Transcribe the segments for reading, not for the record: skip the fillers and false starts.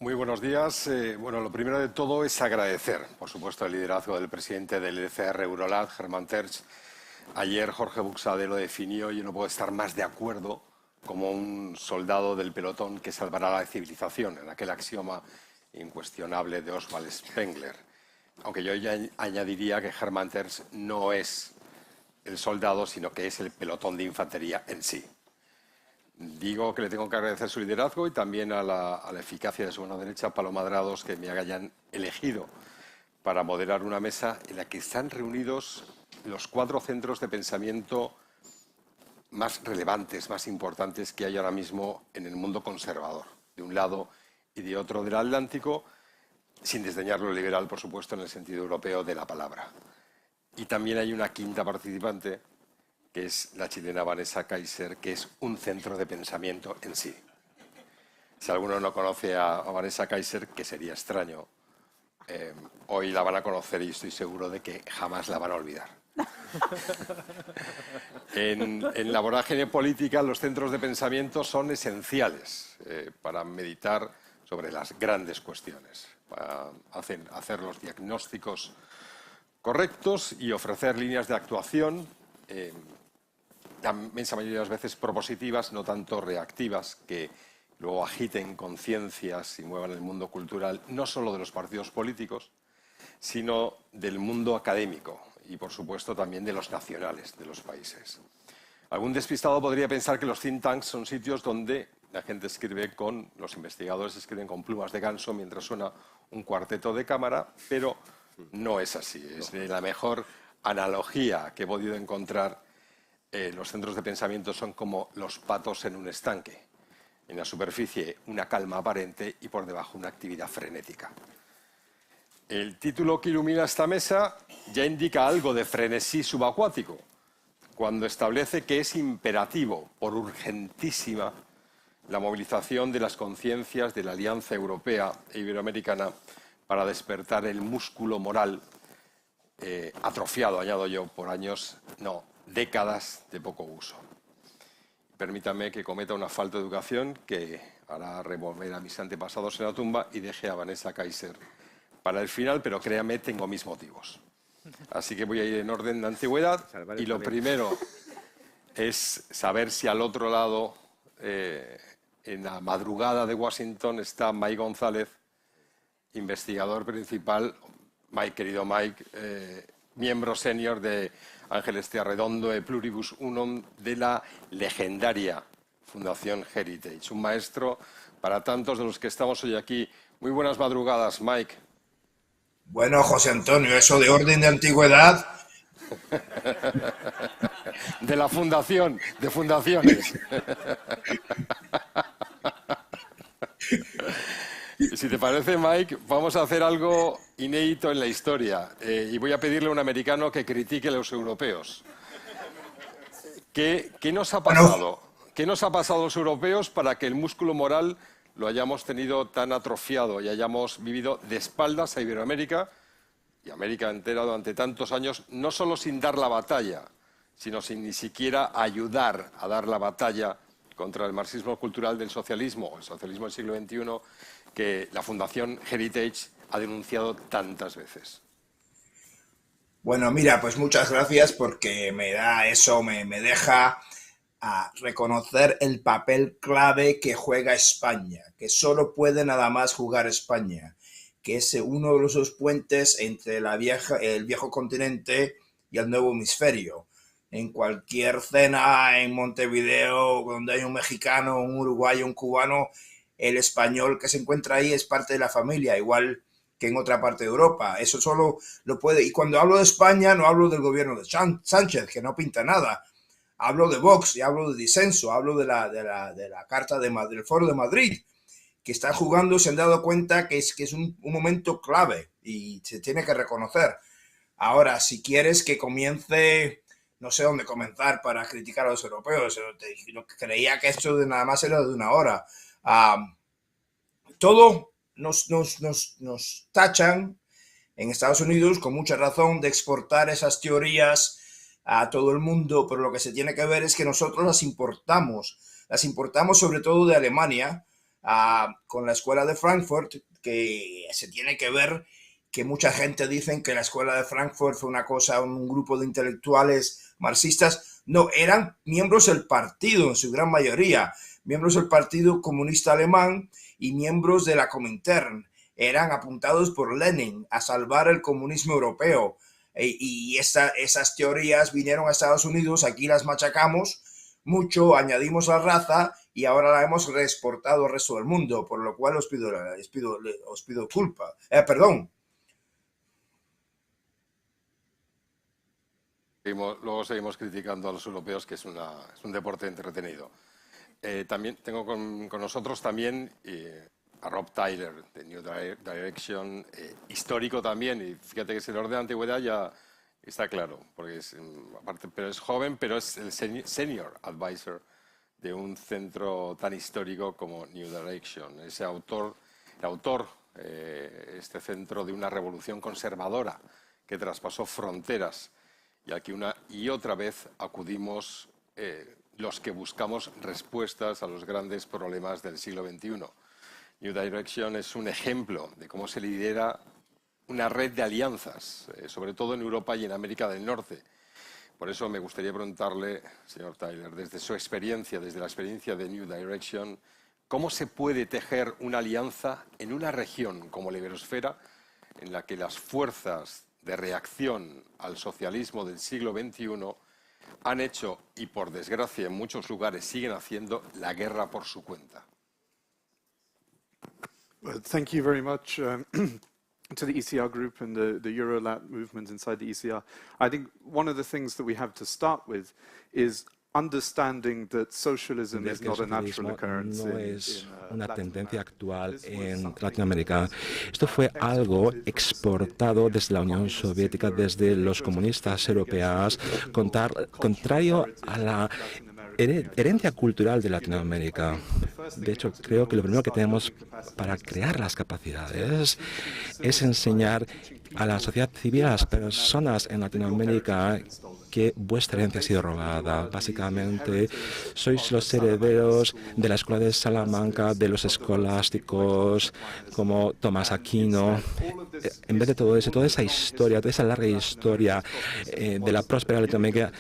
Muy buenos días. Bueno, lo primero de todo es agradecer, por supuesto, el liderazgo del presidente del ECR Eurolat, Hermann Tertsch. Ayer Jorge Buxade lo definió y yo no puedo estar más de acuerdo como un soldado del pelotón que salvará la civilización, en aquel axioma incuestionable de Oswald Spengler. Aunque yo ya añadiría que Hermann Tertsch no es el soldado, sino que es el pelotón de infantería en sí. Digo que le tengo que agradecer su liderazgo y también a la eficacia de su mano derecha, Paloma Drados, que me hayan elegido para moderar una mesa en la que están reunidos los 4 centros de pensamiento más relevantes, más importantes que hay ahora mismo en el mundo conservador, de un lado y de otro del Atlántico, sin desdeñar lo liberal, por supuesto, en el sentido europeo de la palabra. Y también hay una quinta participante, que es la chilena Vanessa Kaiser, que es un centro de pensamiento en sí. Si alguno no conoce a Vanessa Kaiser, que sería extraño, hoy la van a conocer y estoy seguro de que jamás la van a olvidar. En la vorágine política, los centros de pensamiento son esenciales para meditar sobre las grandes cuestiones, para hacer los diagnósticos correctos y ofrecer líneas de actuación, la inmensa mayoría de las veces propositivas, no tanto reactivas, que luego agiten conciencias y muevan el mundo cultural, no solo de los partidos políticos, sino del mundo académico y, por supuesto, también de los nacionales, de los países. Algún despistado podría pensar que los think tanks son sitios donde la gente escribe los investigadores escriben con plumas de ganso mientras suena un cuarteto de cámara, pero no es así. Es la mejor analogía que he podido encontrar. Los centros de pensamiento son como los patos en un estanque. En la superficie una calma aparente y por debajo una actividad frenética. El título que ilumina esta mesa ya indica algo de frenesí subacuático, cuando establece que es imperativo, por urgentísima, la movilización de las conciencias de la Alianza Europea e Iberoamericana para despertar el músculo moral atrofiado, añado yo, por años, no, décadas de poco uso. Permítame que cometa una falta de educación que hará revolver a mis antepasados en la tumba y deje a Vanessa Kaiser para el final, pero créame, tengo mis motivos. Así que voy a ir en orden de antigüedad y lo primero es saber si al otro lado, en la madrugada de Washington, está Mike González, investigador principal, Mike, querido Mike, miembro senior de Ángeles Tiarredondo e Pluribus Unum de la legendaria Fundación Heritage. Un maestro para tantos de los que estamos hoy aquí. Muy buenas madrugadas, Mike. Bueno, José Antonio, eso de orden de antigüedad. De la fundación, de fundaciones. Si te parece, Mike, vamos a hacer algo inédito en la historia y voy a pedirle a un americano que critique a los europeos. ¿Qué nos ha Bueno, pasado? ¿Qué nos ha pasado a los europeos para que el músculo moral lo hayamos tenido tan atrofiado y hayamos vivido de espaldas a Iberoamérica y América entera durante tantos años, no solo sin dar la batalla, sino sin ni siquiera ayudar a dar la batalla contra el marxismo cultural del socialismo, el socialismo del siglo XXI, que la Fundación Heritage ha denunciado tantas veces? bueno, mira, pues muchas gracias porque me deja reconocer el papel clave que juega España, que solo puede nada más jugar España, que es uno de los dos puentes entre el viejo continente y el nuevo hemisferio. En cualquier cena en Montevideo, donde hay un mexicano, un uruguayo, un cubano, el español que se encuentra ahí es parte de la familia, igual que en otra parte de Europa. Eso solo lo puede. Y cuando hablo de España, no hablo del gobierno de Sánchez, que no pinta nada. Hablo de Vox y hablo de disenso, hablo de la Carta del Foro de Madrid, que están jugando, se han dado cuenta que es un momento clave y se tiene que reconocer. Ahora, si quieres que comience, no sé dónde comenzar para criticar a los europeos, creía que esto de nada más era de una hora. Todo nos tachan en Estados Unidos, con mucha razón, de exportar esas teorías a todo el mundo, pero lo que se tiene que ver es que nosotros las importamos sobre todo de Alemania, con la escuela de Frankfurt, que se tiene que ver que mucha gente dice que la escuela de Frankfurt fue una cosa, un grupo de intelectuales marxistas. No, eran miembros del partido en su gran mayoría, miembros del Partido Comunista Alemán y miembros de la Comintern. Eran apuntados por Lenin a salvar el comunismo europeo. Y esas teorías vinieron a Estados Unidos, aquí las machacamos mucho, añadimos la raza y ahora la hemos reexportado al resto del mundo, por lo cual os pido culpa. Perdón. Luego seguimos criticando a los europeos, que es un deporte entretenido. También tengo con nosotros también a Rob Tyler, de New Direction, histórico también, y fíjate que si el orden de antigüedad ya está claro, porque pero es joven, pero es el senior advisor de un centro tan histórico como New Direction. Ese autor, este centro de una revolución conservadora que traspasó fronteras, y aquí una y otra vez acudimos los que buscamos respuestas a los grandes problemas del siglo XXI. New Direction es un ejemplo de cómo se lidera una red de alianzas, sobre todo en Europa y en América del Norte. Por eso me gustaría preguntarle, señor Tyler, desde su experiencia, desde la experiencia de New Direction, ¿cómo se puede tejer una alianza en una región como la Iberosfera, en la que las fuerzas de reacción al socialismo del siglo XXI han hecho, y por desgracia en muchos lugares siguen haciendo, la guerra por su cuenta? Well, thank you very much to the ECR group and the Eurolat movement inside the ECR. I think one of the things that we have to start with is understanding that socialism is not a natural occurrence no es una tendencia actual en Latinoamérica. Esto fue algo exportado desde la Unión Soviética, desde los comunistas europeos, contrario a la herencia cultural de Latinoamérica. De hecho, creo que lo primero que tenemos para crear las capacidades es enseñar a la sociedad civil, a las personas en Latinoamérica, que vuestra herencia ha sido robada. Básicamente, sois los herederos de la Escuela de Salamanca, de los escolásticos como Tomás Aquino. En vez de todo eso, toda esa historia, toda esa larga historia de la próspera Latinoamérica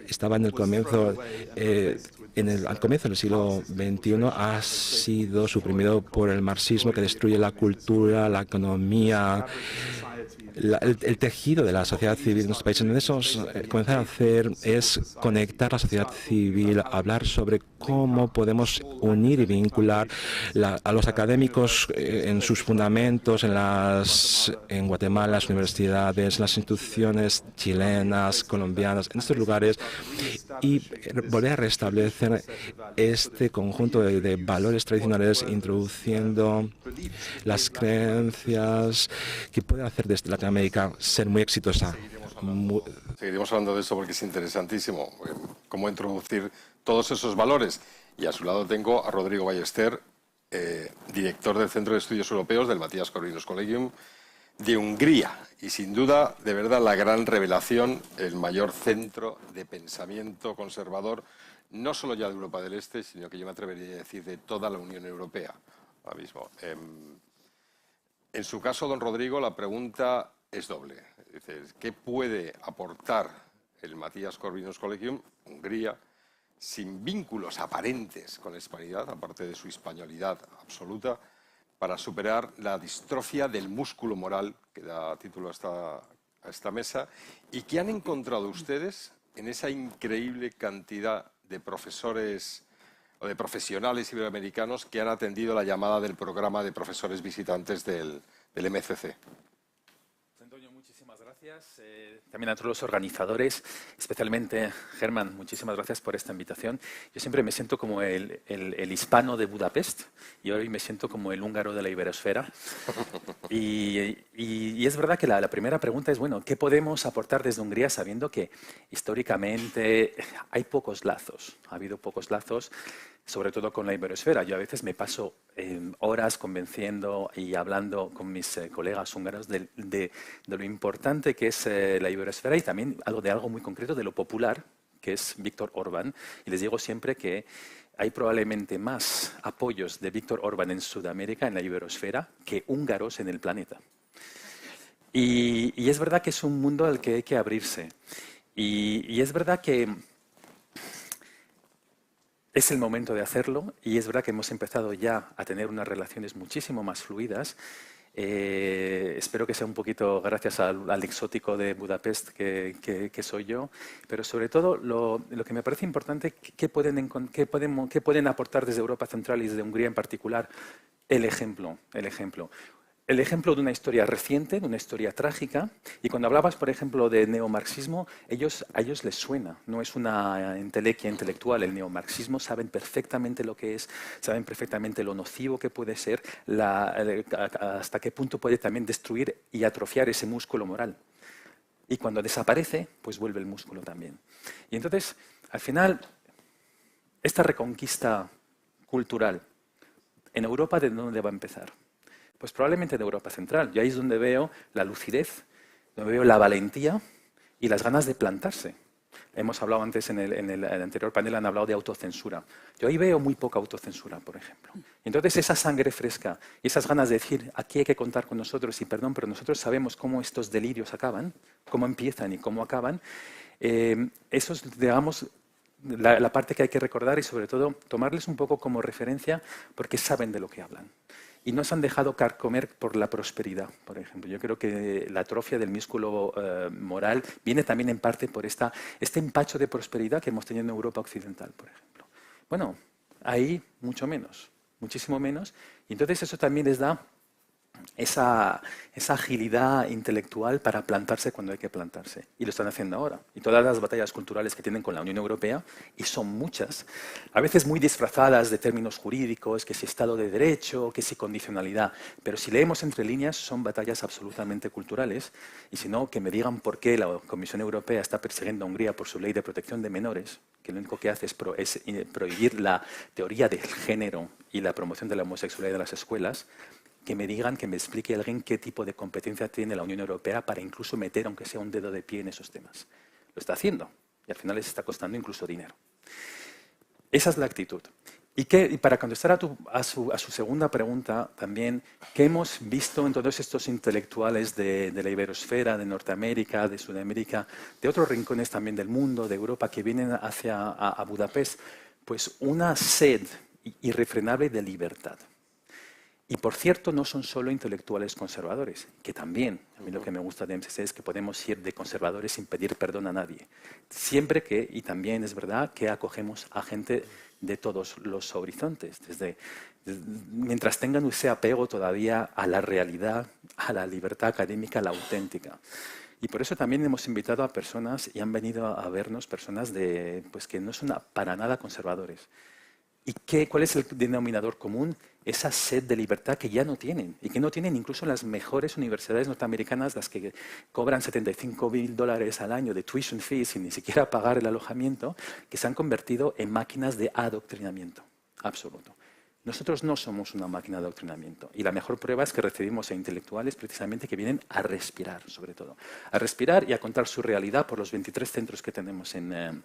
estaba en el comienzo. Al comienzo del siglo XXI ha sido suprimido por el marxismo, que destruye la cultura, la economía, el tejido de la sociedad civil en nuestro país. En eso comenzar a hacer es conectar la sociedad civil, hablar sobre cómo podemos unir y vincular a los académicos en sus fundamentos, en Guatemala, las universidades, las instituciones chilenas, colombianas, en estos lugares, y volver a restablecer este conjunto de valores tradicionales, introduciendo las creencias que pueden hacer desde Latinoamérica ser muy exitosa. Seguiremos hablando de eso porque es interesantísimo, cómo introducir todos esos valores. Y a su lado tengo a Rodrigo Ballester, director del Centro de Estudios Europeos del Matías Corvinus Collegium de Hungría. Y sin duda, de verdad, la gran revelación, el mayor centro de pensamiento conservador, no solo ya de Europa del Este, sino que yo me atrevería a decir de toda la Unión Europea ahora mismo. En su caso, don Rodrigo, la pregunta es doble. Es decir, ¿qué puede aportar el Matías Corvinus Collegium, Hungría, sin vínculos aparentes con la hispanidad, aparte de su españolidad absoluta, para superar la distrofia del músculo moral que da título a esta mesa, y que han encontrado ustedes en esa increíble cantidad de profesores o de profesionales iberoamericanos que han atendido la llamada del programa de profesores visitantes del MCC? Antonio, muchísimas gracias. También a todos los organizadores, especialmente Germán, muchísimas gracias por esta invitación. Yo siempre me siento como el hispano de Budapest y hoy me siento como el húngaro de la Iberosfera. Y es verdad que la primera pregunta es, bueno, ¿qué podemos aportar desde Hungría sabiendo que históricamente hay pocos lazos? Ha habido pocos lazos, sobre todo con la Iberosfera. Yo a veces me paso horas convenciendo y hablando con mis colegas húngaros de lo importante que es la Iberosfera y también de algo muy concreto, de lo popular, que es Viktor Orbán. Y les digo siempre que hay probablemente más apoyos de Víctor Orbán en Sudamérica, en la iberosfera, que húngaros en el planeta. Y es verdad que es un mundo al que hay que abrirse. Y es verdad que es el momento de hacerlo y es verdad que hemos empezado ya a tener unas relaciones muchísimo más fluidas. Espero que sea un poquito gracias al exótico de Budapest que soy yo, pero sobre todo lo que me parece importante, ¿qué pueden aportar desde Europa Central y desde Hungría en particular? El ejemplo. El ejemplo de una historia reciente, de una historia trágica, y cuando hablabas, por ejemplo, de neomarxismo, a ellos les suena, no es una entelequia intelectual, el neomarxismo saben perfectamente lo que es, saben perfectamente lo nocivo que puede ser, hasta qué punto puede también destruir y atrofiar ese músculo moral. Y cuando desaparece, pues vuelve el músculo también. Y entonces, al final, esta reconquista cultural, en Europa, ¿de dónde va a empezar? Pues probablemente de Europa Central. Y ahí es donde veo la lucidez, donde veo la valentía y las ganas de plantarse. Hemos hablado antes en el anterior panel, han hablado de autocensura. Yo ahí veo muy poca autocensura, por ejemplo. Entonces esa sangre fresca y esas ganas de decir, aquí hay que contar con nosotros y perdón, pero nosotros sabemos cómo estos delirios acaban, cómo empiezan y cómo acaban. Eso es, digamos, la parte que hay que recordar y sobre todo tomarles un poco como referencia porque saben de lo que hablan. Y no se han dejado carcomer por la prosperidad, por ejemplo. Yo creo que la atrofia del músculo moral viene también en parte por este empacho de prosperidad que hemos tenido en Europa Occidental, por ejemplo. Bueno, ahí mucho menos, muchísimo menos. Y entonces eso también les da esa agilidad intelectual para plantarse cuando hay que plantarse. Y lo están haciendo ahora. Y todas las batallas culturales que tienen con la Unión Europea, y son muchas, a veces muy disfrazadas de términos jurídicos, que si Estado de Derecho, que si condicionalidad, pero si leemos entre líneas son batallas absolutamente culturales, y si no, que me digan por qué la Comisión Europea está persiguiendo a Hungría por su ley de protección de menores, que lo único que hace es prohibir la teoría del género y la promoción de la homosexualidad en las escuelas. Que me digan, que me explique alguien qué tipo de competencia tiene la Unión Europea para incluso meter, aunque sea un dedo de pie en esos temas. Lo está haciendo y al final les está costando incluso dinero. Esa es la actitud. Y para contestar a su segunda pregunta también, ¿qué hemos visto en todos estos intelectuales de la iberosfera, de Norteamérica, de Sudamérica, de otros rincones también del mundo, de Europa, que vienen a Budapest? Pues una sed irrefrenable de libertad. Y, por cierto, no son solo intelectuales conservadores, que también, a mí lo que me gusta de MCC es que podemos ir de conservadores sin pedir perdón a nadie. Siempre que, y también es verdad, que acogemos a gente de todos los horizontes, mientras tengan ese apego todavía a la realidad, a la libertad académica, a la auténtica. Y por eso también hemos invitado a personas, y han venido a vernos personas pues, que no son para nada conservadores. ¿Y cuál es el denominador común? Esa sed de libertad que ya no tienen, y que no tienen incluso las mejores universidades norteamericanas, las que cobran $75,000 al año de tuition fees sin ni siquiera pagar el alojamiento, que se han convertido en máquinas de adoctrinamiento absoluto. Nosotros no somos una máquina de adoctrinamiento, y la mejor prueba es que recibimos a intelectuales precisamente que vienen a respirar, sobre todo. A respirar y a contar su realidad por los 23 centros que tenemos en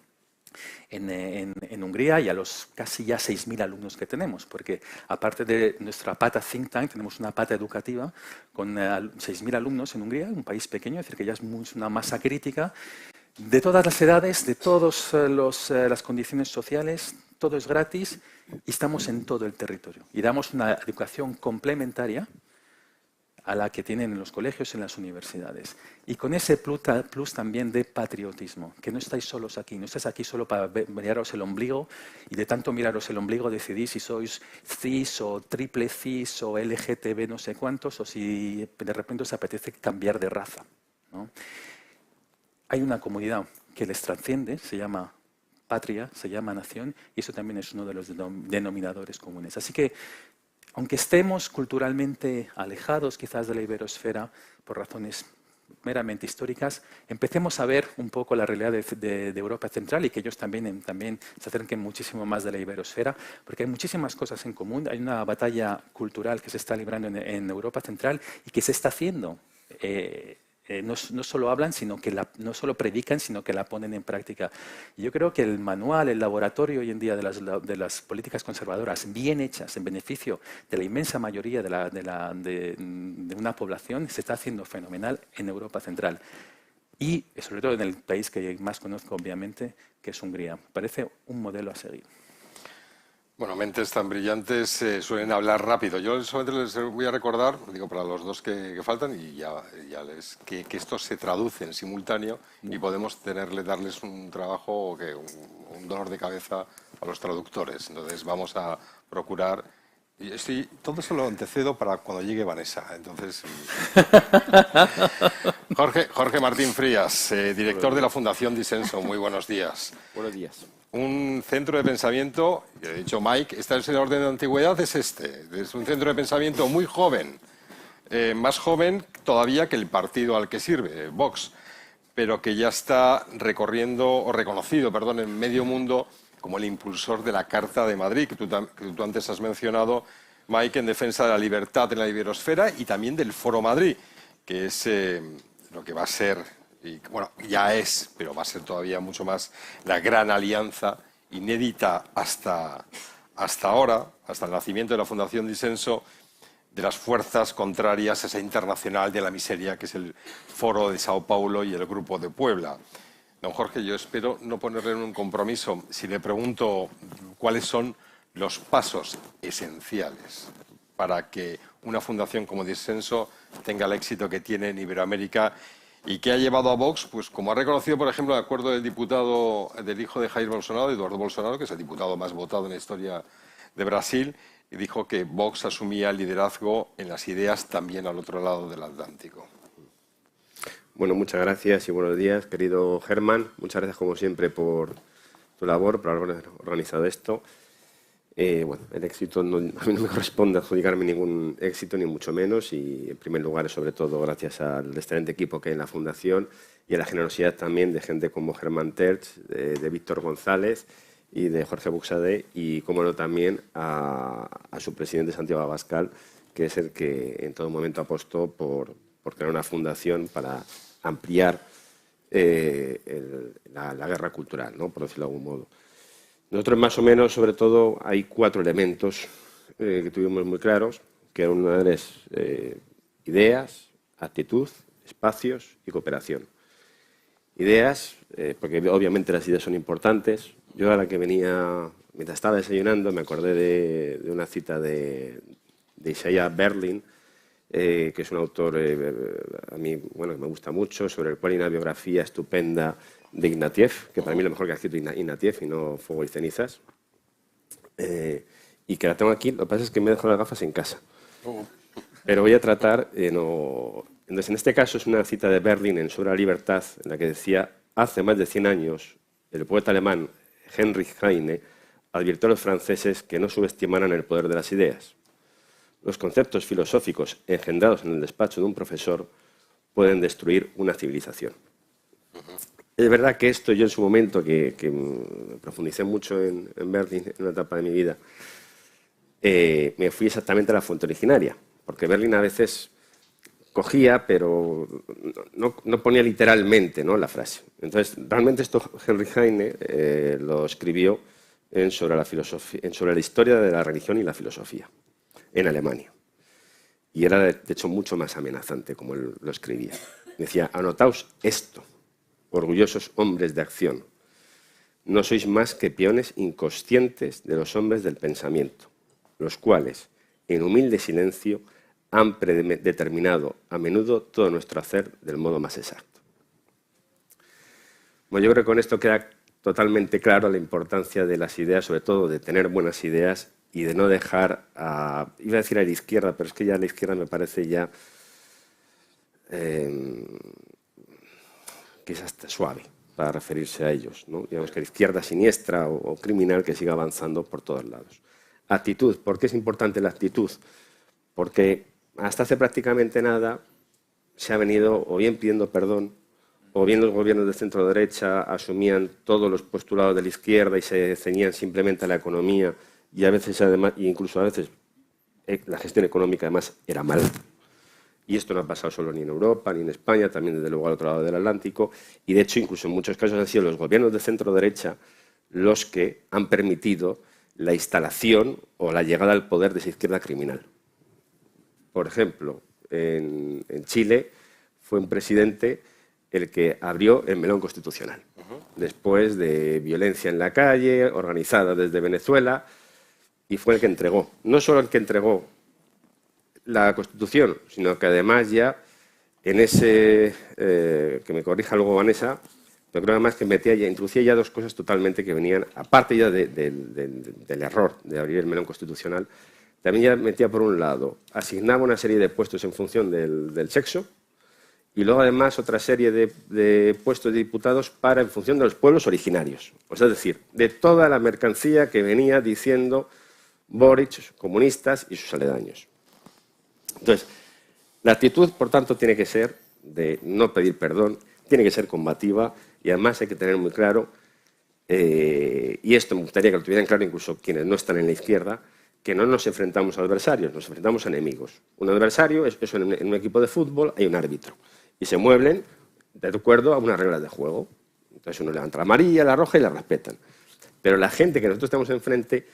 Hungría y a los casi ya 6.000 alumnos que tenemos, porque aparte de nuestra pata think tank, tenemos una pata educativa con 6.000 alumnos en Hungría, un país pequeño, es decir, que ya es una masa crítica, de todas las edades, de todas las condiciones sociales, todo es gratis y estamos en todo el territorio. Y damos una educación complementaria a la que tienen en los colegios y en las universidades. Y con ese plus también de patriotismo, que no estáis solos aquí, no estáis aquí solo para miraros el ombligo y de tanto miraros el ombligo decidís si sois cis o triple cis o LGTB no sé cuántos o si de repente os apetece cambiar de raza, ¿no? Hay una comunidad que les trasciende, se llama patria, se llama nación, y eso también es uno de los denominadores comunes. Así que aunque estemos culturalmente alejados quizás de la iberosfera por razones meramente históricas, empecemos a ver un poco la realidad de Europa Central y que ellos también se acerquen muchísimo más de la iberosfera, porque hay muchísimas cosas en común. Hay una batalla cultural que se está librando en Europa Central y que se está haciendo no solo hablan, no solo predican, sino que la ponen en práctica. Y yo creo que el manual, el laboratorio hoy en día de las políticas conservadoras bien hechas en beneficio de la inmensa mayoría de una población se está haciendo fenomenal en Europa Central. Y sobre todo en el país que más conozco, obviamente, que es Hungría. Parece un modelo a seguir. Bueno, mentes tan brillantes suelen hablar rápido. Yo solamente les voy a recordar, digo para los dos que faltan, y ya que esto se traduce en simultáneo y podemos darles un trabajo, un dolor de cabeza a los traductores. Entonces vamos a procurar. Y todo eso lo antecedo para cuando llegue Vanessa. Entonces, Jorge Martín Frías, director de la Fundación Disenso. Muy buenos días. Buenos días. Un centro de pensamiento, he dicho Mike, está en el orden de antigüedad, es un centro de pensamiento muy joven, más joven todavía que el partido al que sirve, Vox, pero que ya está reconocido en medio mundo como el impulsor de la Carta de Madrid, que tú antes has mencionado, Mike, en defensa de la libertad en la iberosfera y también del Foro Madrid, que es lo que va a ser, y bueno, ya es, pero va a ser todavía mucho más, la gran alianza inédita hasta ahora, hasta el nacimiento de la Fundación Disenso, de las fuerzas contrarias a esa internacional de la miseria que es el Foro de Sao Paulo y el Grupo de Puebla. Don Jorge, yo espero no ponerle en un compromiso si le pregunto cuáles son los pasos esenciales para que una fundación como Disenso tenga el éxito que tiene en Iberoamérica y que ha llevado a Vox, pues como ha reconocido, por ejemplo, el acuerdo del hijo de Jair Bolsonaro, Eduardo Bolsonaro, que es el diputado más votado en la historia de Brasil, y dijo que Vox asumía el liderazgo en las ideas también al otro lado del Atlántico. Bueno, muchas gracias y buenos días, querido Germán. Muchas gracias, como siempre, por tu labor, por haber organizado esto. Bueno, el éxito, a mí no me corresponde adjudicarme ningún éxito, ni mucho menos, y en primer lugar, sobre todo, gracias al excelente equipo que hay en la Fundación y a la generosidad también de gente como Germán Terch, de Víctor González y de Jorge Buxadé, y, como no, también a su presidente Santiago Abascal, que es el que en todo momento apostó por crear una fundación para ampliar la guerra cultural, ¿no?, por decirlo de algún modo. Nosotros, más o menos, sobre todo, hay 4 elementos que tuvimos muy claros, que uno es ideas, actitud, espacios y cooperación. Ideas, porque obviamente las ideas son importantes. Yo, ahora que venía, mientras estaba desayunando, me acordé de una cita de Isaiah Berlin, que es un autor a mí, bueno, que me gusta mucho, sobre el cual hay una biografía estupenda de Ignatieff, que para mí es lo mejor que ha escrito Ignatieff y no Fuego y Cenizas, y que la tengo aquí. Lo que pasa es que me he dejado las gafas en casa. Pero voy a tratar, entonces, en este caso es una cita de Berlin sobre la libertad, en la que decía: hace más de 100 años, el poeta alemán Heinrich Heine advirtió a los franceses que no subestimaran el poder de las ideas. Los conceptos filosóficos engendrados en el despacho de un profesor pueden destruir una civilización. Es verdad que esto, yo en su momento, que profundicé mucho en Berlin, en una etapa de mi vida, me fui exactamente a la fuente originaria, porque Berlin a veces cogía, pero no ponía literalmente, ¿no?, la frase. Entonces, realmente esto Heinrich Heine lo escribió sobre la historia de la religión y la filosofía en Alemania. Y era, de hecho, mucho más amenazante como él lo escribía. Decía: anotaos esto, orgullosos hombres de acción. No sois más que peones inconscientes de los hombres del pensamiento, los cuales, en humilde silencio, han predeterminado a menudo todo nuestro hacer del modo más exacto. Bueno, yo creo que con esto queda totalmente claro la importancia de las ideas, sobre todo de tener buenas ideas y de no dejar iba a decir a la izquierda, pero es que ya a la izquierda me parece ya quizás suave para referirse a ellos, ¿no? Digamos que la izquierda siniestra o criminal que siga avanzando por todos lados. Actitud. ¿Por qué es importante la actitud? Porque hasta hace prácticamente nada se ha venido o bien pidiendo perdón, o bien los gobiernos de centro-derecha asumían todos los postulados de la izquierda y se ceñían simplemente a la economía, y a veces, además, incluso a veces, la gestión económica además era mala. Y esto no ha pasado solo ni en Europa, ni en España, también desde luego al otro lado del Atlántico. Y de hecho, incluso en muchos casos han sido los gobiernos de centro-derecha los que han permitido la instalación o la llegada al poder de esa izquierda criminal. Por ejemplo, en Chile fue un presidente el que abrió el melón constitucional, después de violencia en la calle, organizada desde Venezuela, y fue el que entregó. No solo el que entregó la Constitución, sino que además ya en ese, que me corrija luego Vanessa, pero creo además que introducía ya dos cosas totalmente que venían, aparte ya del error de abrir el melón constitucional, también ya metía por un lado, asignaba una serie de puestos en función del sexo, y luego además otra serie de puestos de diputados en función de los pueblos originarios. O sea, es decir, de toda la mercancía que venía diciendo Boric, sus comunistas y sus aledaños. Entonces, la actitud, por tanto, tiene que ser de no pedir perdón, tiene que ser combativa y además hay que tener muy claro, y esto me gustaría que lo tuvieran claro incluso quienes no están en la izquierda, que no nos enfrentamos a adversarios, nos enfrentamos a enemigos. Un adversario es eso, en un equipo de fútbol hay un árbitro y se mueven de acuerdo a unas reglas de juego. Entonces uno levanta la amarilla, la roja y la respetan. Pero la gente que nosotros tenemos enfrente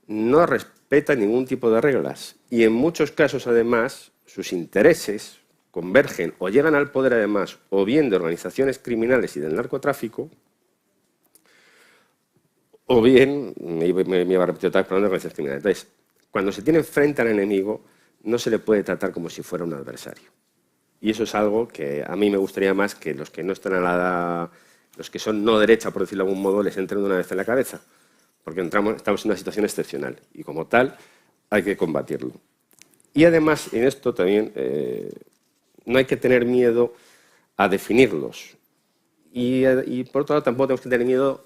no respeta ningún tipo de reglas y en muchos casos además sus intereses convergen o llegan al poder además o bien de organizaciones criminales y del narcotráfico o bien, me iba a repetir otra vez, hablando de organizaciones criminales. Entonces, cuando se tiene frente al enemigo no se le puede tratar como si fuera un adversario. Y eso es algo que a mí me gustaría más que los que no están los que son no derecha, por decirlo de algún modo, les entren de una vez en la cabeza. Porque estamos en una situación excepcional y como tal hay que combatirlo. Y además, en esto también no hay que tener miedo a definirlos. Y por otro lado, tampoco tenemos que tener miedo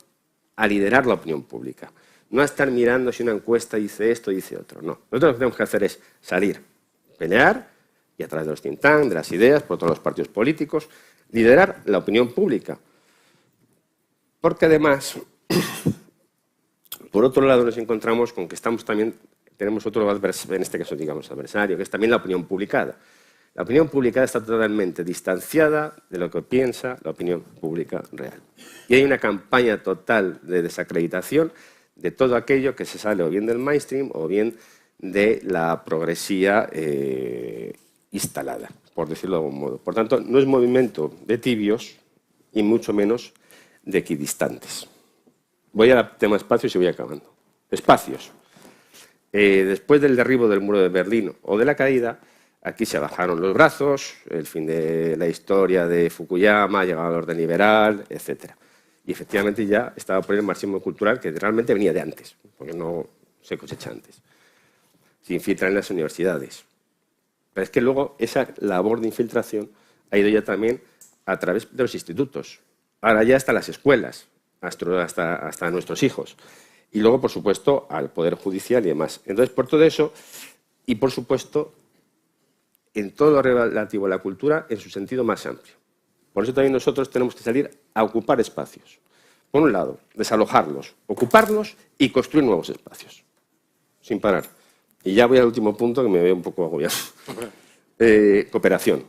a liderar la opinión pública. No a estar mirando si una encuesta dice esto, dice otro. No. Nosotros lo que tenemos que hacer es salir, pelear, y a través de los think tanks, de las ideas, por todos los partidos políticos, liderar la opinión pública. Porque además, por otro lado, nos encontramos con que tenemos otro adversario, en este caso digamos adversario, que es también la opinión publicada. La opinión publicada está totalmente distanciada de lo que piensa la opinión pública real. Y hay una campaña total de desacreditación de todo aquello que se sale o bien del mainstream o bien de la progresía instalada, por decirlo de algún modo. Por tanto, no es movimiento de tibios y mucho menos de equidistantes. Voy al tema espacios y voy acabando. Espacios. Después del derribo del muro de Berlín o de la caída, aquí se bajaron los brazos, el fin de la historia de Fukuyama, llegaba al orden liberal, etc. Y efectivamente ya estaba por el marxismo cultural que realmente venía de antes, porque no se cosecha antes. Se infiltra en las universidades. Pero es que luego esa labor de infiltración ha ido ya también a través de los institutos. Ahora ya hasta las escuelas, hasta nuestros hijos. Y luego, por supuesto, al Poder Judicial y demás. Entonces, por todo eso, y por supuesto, en todo lo relativo a la cultura en su sentido más amplio. Por eso también nosotros tenemos que salir a ocupar espacios. Por un lado, desalojarlos, ocuparlos y construir nuevos espacios. Sin parar. Y ya voy al último punto que me veo un poco agobiado. Cooperación.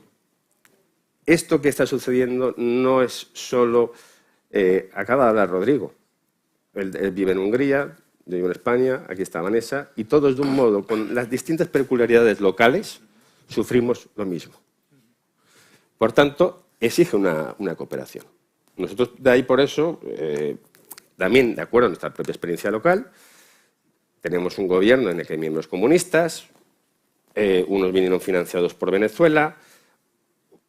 Esto que está sucediendo no es solo... acaba de hablar Rodrigo. Él vive en Hungría, yo vivo en España, aquí está Vanessa, y todos de un modo, con las distintas peculiaridades locales, sufrimos lo mismo. Por tanto, exige una cooperación. Nosotros, de ahí por eso, también de acuerdo a nuestra propia experiencia local, tenemos un gobierno en el que hay miembros comunistas, unos vinieron financiados por Venezuela,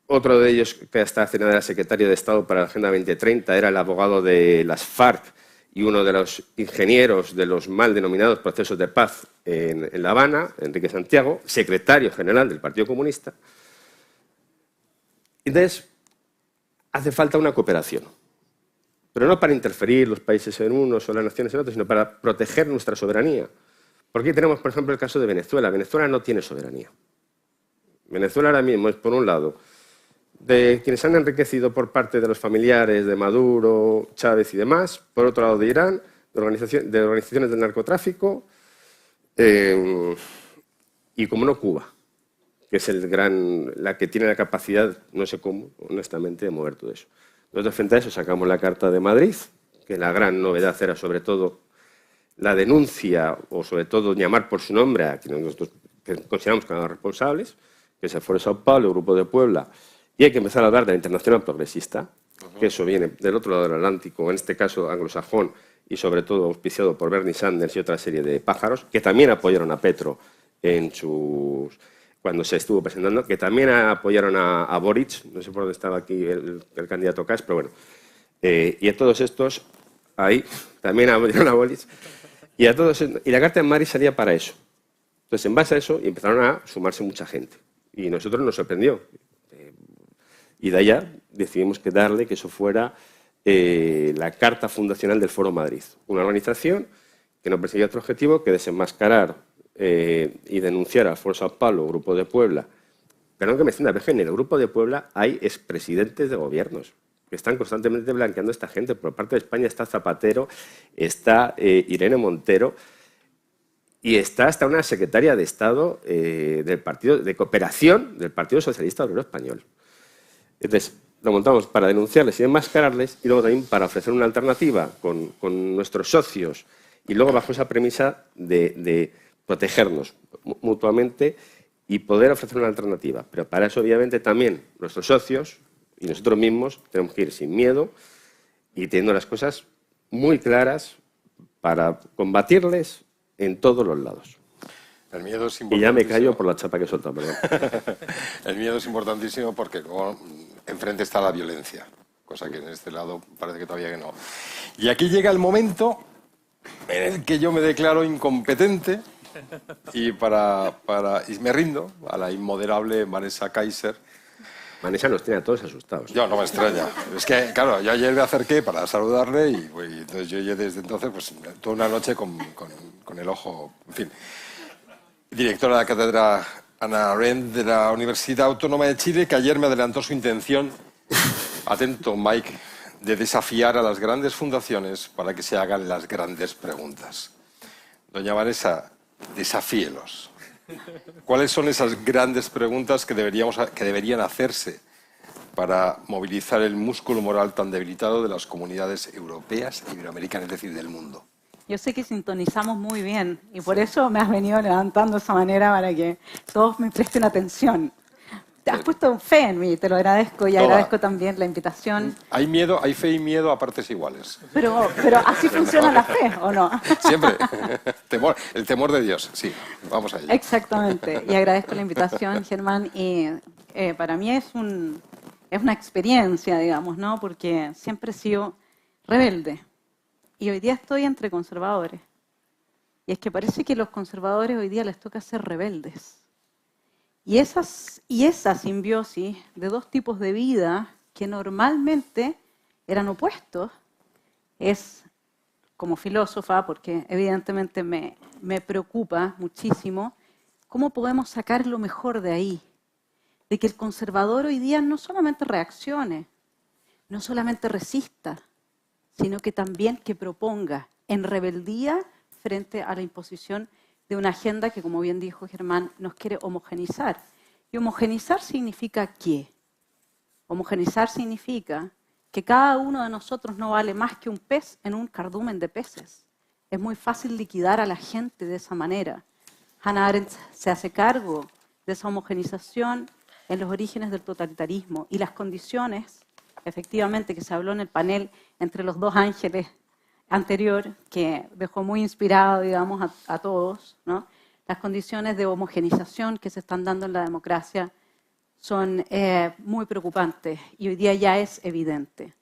otro de ellos, que hasta hace nada era secretario de Estado para la Agenda 2030, era el abogado de las FARC y uno de los ingenieros de los mal denominados procesos de paz en La Habana, Enrique Santiago, secretario general del Partido Comunista. Entonces, hace falta una cooperación, pero no para interferir los países en unos o las naciones en otros, sino para proteger nuestra soberanía. Porque aquí tenemos, por ejemplo, el caso de Venezuela. Venezuela no tiene soberanía. Venezuela ahora mismo es, por un lado, de quienes se han enriquecido por parte de los familiares de Maduro, Chávez y demás, por otro lado de Irán, de organizaciones del narcotráfico, y como no Cuba, que es la que tiene la capacidad, no sé cómo, honestamente, de mover todo eso. Nosotros frente a eso sacamos la Carta de Madrid, que la gran novedad era sobre todo la denuncia, o sobre todo llamar por su nombre a quienes nosotros consideramos que eran responsables, que es el Foro de Sao Paulo, el Grupo de Puebla, y hay que empezar a hablar de la Internacional Progresista, que eso viene del otro lado del Atlántico, en este caso anglosajón, y sobre todo auspiciado por Bernie Sanders y otra serie de pájaros, que también apoyaron a Petro cuando se estuvo presentando, que también apoyaron a Boric, no sé por dónde estaba aquí el candidato Kass, pero bueno, y a todos estos, ahí, también apoyaron a Boric, y la Carta de Madrid salía para eso. Entonces, en base a eso, empezaron a sumarse mucha gente, y a nosotros nos sorprendió. Y de allá decidimos que eso fuera la carta fundacional del Foro Madrid, una organización que no perseguía otro objetivo que desenmascarar y denunciar al Foro Sao Paulo, Grupo de Puebla. Perdón que me entienda, pero en el Grupo de Puebla hay expresidentes de gobiernos que están constantemente blanqueando a esta gente. Por parte de España está Zapatero, está Irene Montero y está hasta una secretaria de Estado del Partido de Cooperación del Partido Socialista Obrero Español. Entonces, lo montamos para denunciarles y enmascararles y luego también para ofrecer una alternativa con nuestros socios y luego bajo esa premisa de protegernos mutuamente y poder ofrecer una alternativa. Pero para eso, obviamente, también nuestros socios y nosotros mismos tenemos que ir sin miedo y teniendo las cosas muy claras para combatirles en todos los lados. El miedo es y ya me callo por la chapa que he soltado, perdón. El miedo es importantísimo porque luego enfrente está la violencia, cosa que en este lado parece que todavía que no. Y aquí llega el momento en el que yo me declaro incompetente y me rindo a la inmoderable Vanessa Kaiser. Vanessa nos tiene a todos asustados. Yo no me extraña. Es que, claro, yo ayer me acerqué para saludarle y entonces yo desde entonces, pues, toda una noche con el ojo, en fin. Directora de la cátedra Hannah Arendt de la Universidad Autónoma de Chile, que ayer me adelantó su intención, atento Mike, de desafiar a las grandes fundaciones para que se hagan las grandes preguntas. Doña Vanessa, desafíelos. ¿Cuáles son esas grandes preguntas que deberían hacerse para movilizar el músculo moral tan debilitado de las comunidades europeas e iberoamericanas, es decir, del mundo? Yo sé que sintonizamos muy bien y por eso me has venido levantando de esa manera para que todos me presten atención. Te has puesto fe en mí, te lo agradezco y agradezco también la invitación. Hay fe y miedo a partes iguales. Pero así funciona la fe, ¿o no? Siempre. El temor de Dios, sí. Vamos a ello. Exactamente. Y agradezco la invitación, Germán. Y para mí es una experiencia, digamos, ¿no? Porque siempre he sido rebelde. Y hoy día estoy entre conservadores. Y es que parece que los conservadores hoy día les toca ser rebeldes. Y esa simbiosis de dos tipos de vida que normalmente eran opuestos, es como filósofa, porque evidentemente me preocupa muchísimo, cómo podemos sacar lo mejor de ahí. De que el conservador hoy día no solamente reaccione, no solamente resista, sino que también que proponga en rebeldía frente a la imposición de una agenda que, como bien dijo Germán, nos quiere homogenizar. ¿Y homogenizar significa qué? Homogenizar significa que cada uno de nosotros no vale más que un pez en un cardumen de peces. Es muy fácil liquidar a la gente de esa manera. Hannah Arendt se hace cargo de esa homogenización en los orígenes del totalitarismo y las condiciones, efectivamente, que se habló en el panel entre los dos ángeles anterior, que dejó muy inspirado, digamos, a todos, ¿no? Las condiciones de homogenización que se están dando en la democracia son muy preocupantes y hoy día ya es evidente.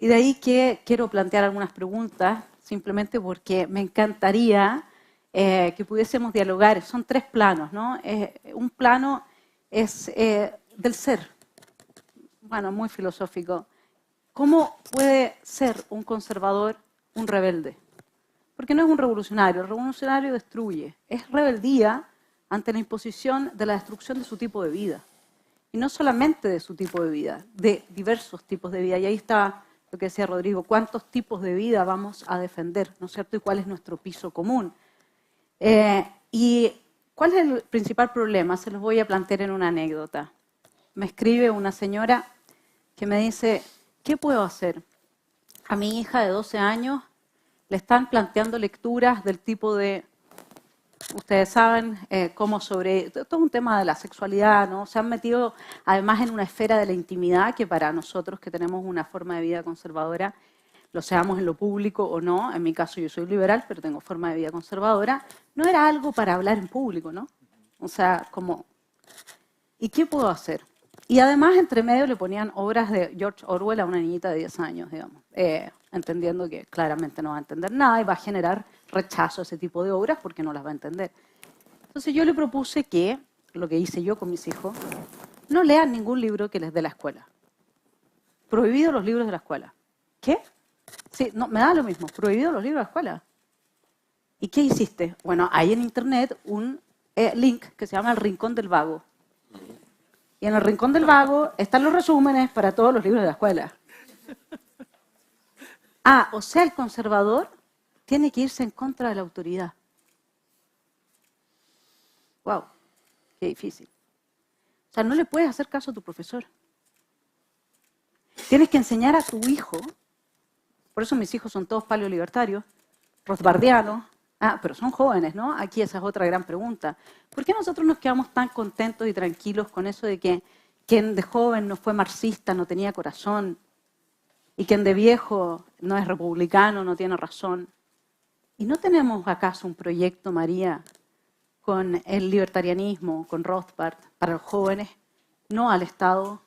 Y de ahí que quiero plantear algunas preguntas, simplemente porque me encantaría que pudiésemos dialogar. Son tres planos, ¿no? Un plano es del ser, bueno, muy filosófico. ¿Cómo puede ser un conservador un rebelde? Porque no es un revolucionario. El revolucionario destruye. Es rebeldía ante la imposición de la destrucción de su tipo de vida. Y no solamente de su tipo de vida, de diversos tipos de vida. Y ahí está lo que decía Rodrigo, cuántos tipos de vida vamos a defender, ¿no es cierto? Y cuál es nuestro piso común. Y ¿Cuál es el principal problema? Se los voy a plantear en una anécdota. Me escribe una señora que me dice, ¿qué puedo hacer? A mi hija de 12 años le están planteando lecturas del tipo de, ustedes saben, cómo sobre, todo un tema de la sexualidad, ¿no? Se han metido además en una esfera de la intimidad que para nosotros que tenemos una forma de vida conservadora, lo seamos en lo público o no, en mi caso yo soy liberal, pero tengo forma de vida conservadora, no era algo para hablar en público, ¿no? O sea, como, ¿y qué puedo hacer? Y además, entre medio, le ponían obras de George Orwell a una niñita de 10 años, digamos, entendiendo que claramente no va a entender nada y va a generar rechazo a ese tipo de obras porque no las va a entender. Entonces yo le propuse que, lo que hice yo con mis hijos, no lean ningún libro que les dé la escuela. Prohibido los libros de la escuela. ¿Qué? Sí, no, me da lo mismo, prohibido los libros de la escuela. ¿Y qué hiciste? Bueno, hay en internet un link que se llama El Rincón del Vago. Y en El Rincón del Vago están los resúmenes para todos los libros de la escuela. Ah, o sea, el conservador tiene que irse en contra de la autoridad. ¡Wow! Qué difícil. O sea, no le puedes hacer caso a tu profesor. Tienes que enseñar a tu hijo. Por eso mis hijos son todos paleolibertarios, rothbardianos. Ah, pero son jóvenes, ¿no? Aquí esa es otra gran pregunta. ¿Por qué nosotros nos quedamos tan contentos y tranquilos con eso de que quien de joven no fue marxista, no tenía corazón, y quien de viejo no es republicano, no tiene razón? ¿Y no tenemos acaso un proyecto, María, con el libertarianismo, con Rothbard, para los jóvenes, no al Estado?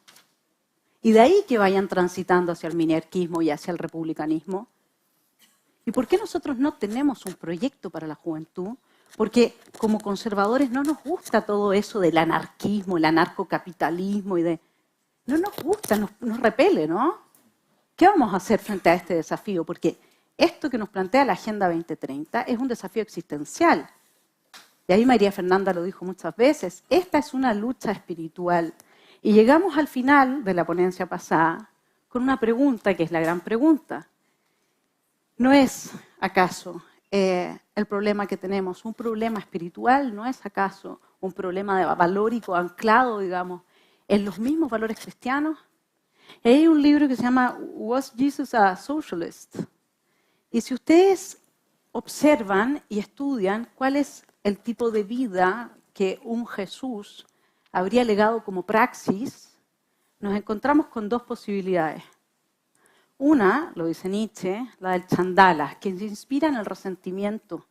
Y de ahí que vayan transitando hacia el minarquismo y hacia el republicanismo. ¿Y por qué nosotros no tenemos un proyecto para la juventud? Porque como conservadores no nos gusta todo eso del anarquismo, el anarcocapitalismo y de... No nos gusta, nos repele, ¿no? ¿Qué vamos a hacer frente a este desafío? Porque esto que nos plantea la Agenda 2030 es un desafío existencial. Y ahí María Fernanda lo dijo muchas veces, esta es una lucha espiritual. Y llegamos al final de la ponencia pasada con una pregunta que es la gran pregunta. ¿No es acaso el problema que tenemos un problema espiritual? ¿No es acaso un problema de valórico anclado, digamos, en los mismos valores cristianos? Y hay un libro que se llama Was Jesus a Socialist? Y si ustedes observan y estudian cuál es el tipo de vida que un Jesús habría legado como praxis, nos encontramos con dos posibilidades. Una, lo dice Nietzsche, la del chandala, que se inspira en el resentimiento.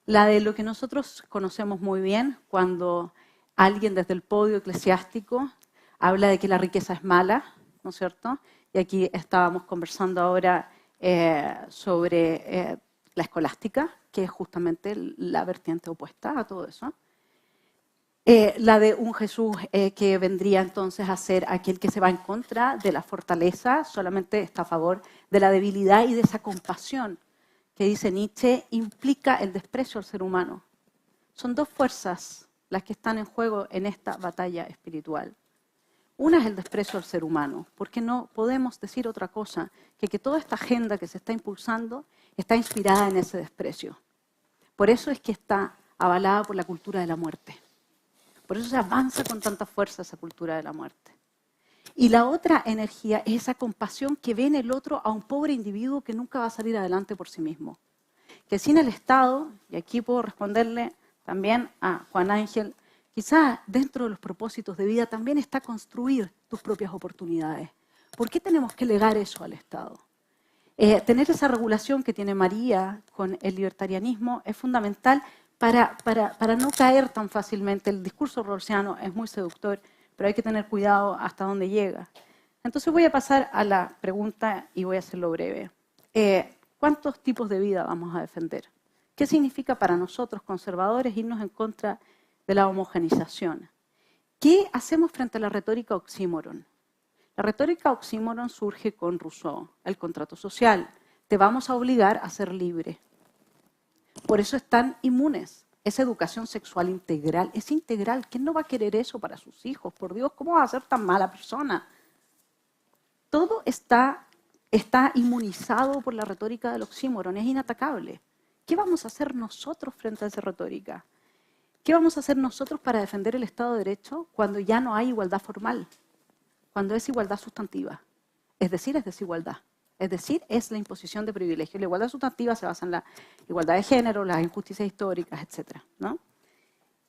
La de lo que nosotros conocemos muy bien cuando alguien desde el podio eclesiástico habla de que la riqueza es mala, ¿no es cierto? Y aquí estábamos conversando ahora sobre la escolástica, que es justamente la vertiente opuesta a todo eso. La de un Jesús que vendría entonces a ser aquel que se va en contra de la fortaleza, solamente está a favor de la debilidad y de esa compasión que dice Nietzsche implica el desprecio al ser humano. Son dos fuerzas las que están en juego en esta batalla espiritual. Una es el desprecio al ser humano, porque no podemos decir otra cosa que toda esta agenda que se está impulsando está inspirada en ese desprecio. Por eso es que está avalada por la cultura de la muerte. Por eso se avanza con tanta fuerza esa cultura de la muerte. Y la otra energía es esa compasión que ve en el otro a un pobre individuo que nunca va a salir adelante por sí mismo. Que sin el Estado, y aquí puedo responderle también a Juan Ángel, quizás dentro de los propósitos de vida también está construir tus propias oportunidades. ¿Por qué tenemos que legar eso al Estado? Tener esa regulación que tiene María con el libertarianismo es fundamental para no caer tan fácilmente. El discurso rawlsiano es muy seductor, pero hay que tener cuidado hasta dónde llega. Entonces voy a pasar a la pregunta y voy a hacerlo breve. ¿Cuántos tipos de vida vamos a defender? ¿Qué significa para nosotros, conservadores, irnos en contra de la homogenización? ¿Qué hacemos frente a la retórica oxímoron? La retórica oxímoron surge con Rousseau, el contrato social. Te vamos a obligar a ser libre. Por eso están inmunes. Esa educación sexual integral es integral. ¿Quién no va a querer eso para sus hijos? Por Dios, ¿cómo va a ser tan mala persona? Todo está inmunizado por la retórica del oxímoron. Es inatacable. ¿Qué vamos a hacer nosotros frente a esa retórica? ¿Qué vamos a hacer nosotros para defender el Estado de Derecho cuando ya no hay igualdad formal? Cuando es igualdad sustantiva. Es decir, es desigualdad. Es decir, es la imposición de privilegios. La igualdad sustantiva se basa en la igualdad de género, las injusticias históricas, etc., ¿no?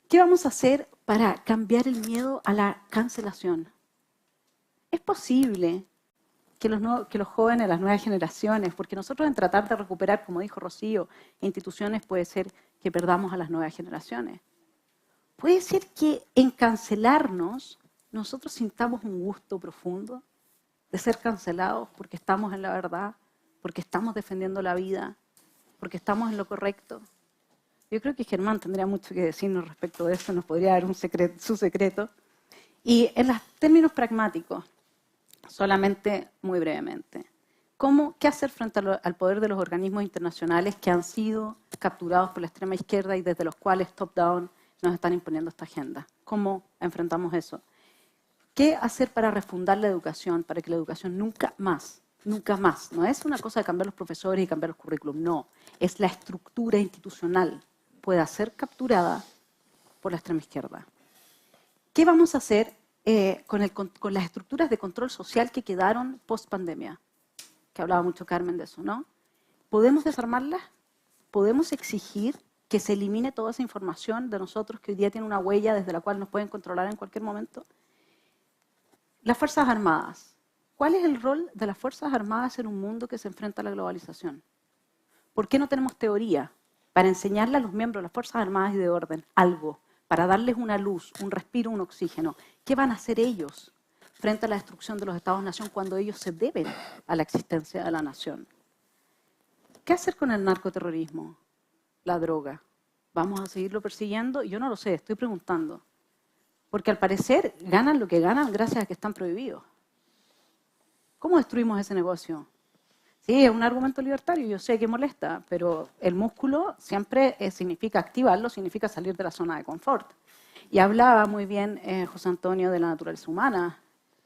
¿Qué vamos a hacer para cambiar el miedo a la cancelación? Es posible que los jóvenes, las nuevas generaciones, porque nosotros en tratar de recuperar, como dijo Rocío, instituciones puede ser que perdamos a las nuevas generaciones. Puede ser que en cancelarnos nosotros sintamos un gusto profundo de ser cancelados porque estamos en la verdad, porque estamos defendiendo la vida, porque estamos en lo correcto. Yo creo que Germán tendría mucho que decirnos respecto de eso, nos podría dar su secreto. Y en los términos pragmáticos, solamente muy brevemente, ¿qué hacer frente al poder de los organismos internacionales que han sido capturados por la extrema izquierda y desde los cuales top-down nos están imponiendo esta agenda? ¿Cómo enfrentamos eso? ¿Qué hacer para refundar la educación, para que la educación nunca más, no es una cosa de cambiar los profesores y cambiar los currículum, no, es la estructura institucional, pueda ser capturada por la extrema izquierda? ¿Qué vamos a hacer con las estructuras de control social que quedaron post-pandemia? Que hablaba mucho Carmen de eso, ¿no? ¿Podemos desarmarlas? ¿Podemos exigir que se elimine toda esa información de nosotros que hoy día tiene una huella desde la cual nos pueden controlar en cualquier momento? Las Fuerzas Armadas. ¿Cuál es el rol de las Fuerzas Armadas en un mundo que se enfrenta a la globalización? ¿Por qué no tenemos teoría para enseñarle a los miembros de las Fuerzas Armadas y de orden algo, para darles una luz, un respiro, un oxígeno? ¿Qué van a hacer ellos frente a la destrucción de los Estados-nación cuando ellos se deben a la existencia de la nación? ¿Qué hacer con el narcoterrorismo? La droga. ¿Vamos a seguirlo persiguiendo? Yo no lo sé, estoy preguntando. Porque al parecer ganan lo que ganan gracias a que están prohibidos. ¿Cómo destruimos ese negocio? Sí, es un argumento libertario, yo sé que molesta, pero el músculo siempre significa activarlo, significa salir de la zona de confort. Y hablaba muy bien José Antonio de la naturaleza humana.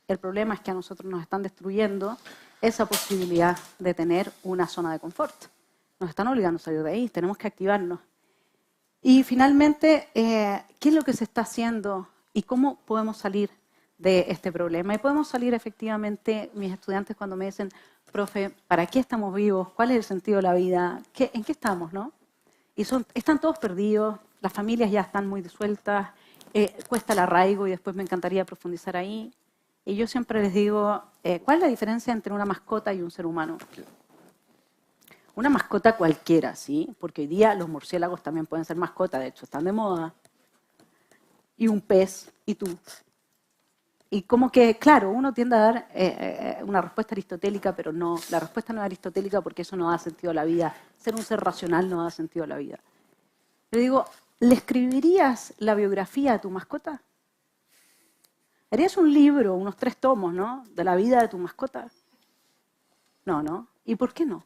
El problema es que a nosotros nos están destruyendo esa posibilidad de tener una zona de confort. Nos están obligando a salir de ahí, tenemos que activarnos. Y finalmente, ¿qué es lo que se está haciendo y cómo podemos salir de este problema? Y podemos salir efectivamente, mis estudiantes cuando me dicen, profe, ¿para qué estamos vivos? ¿Cuál es el sentido de la vida? ¿En qué estamos, no? Y están todos perdidos, las familias ya están muy disueltas, cuesta el arraigo y después me encantaría profundizar ahí. Y yo siempre les digo, ¿cuál es la diferencia entre una mascota y un ser humano? Una mascota cualquiera, ¿sí? Porque hoy día los murciélagos también pueden ser mascotas, de hecho, están de moda. Y un pez, y tú. Y como que, claro, uno tiende a dar una respuesta aristotélica, pero no, la respuesta no es aristotélica porque eso no da sentido a la vida. Ser un ser racional no da sentido a la vida. Le digo, ¿le escribirías la biografía a tu mascota? ¿Harías un libro, unos 3 tomos, ¿no?, de la vida de tu mascota? No, ¿no? ¿Y por qué no?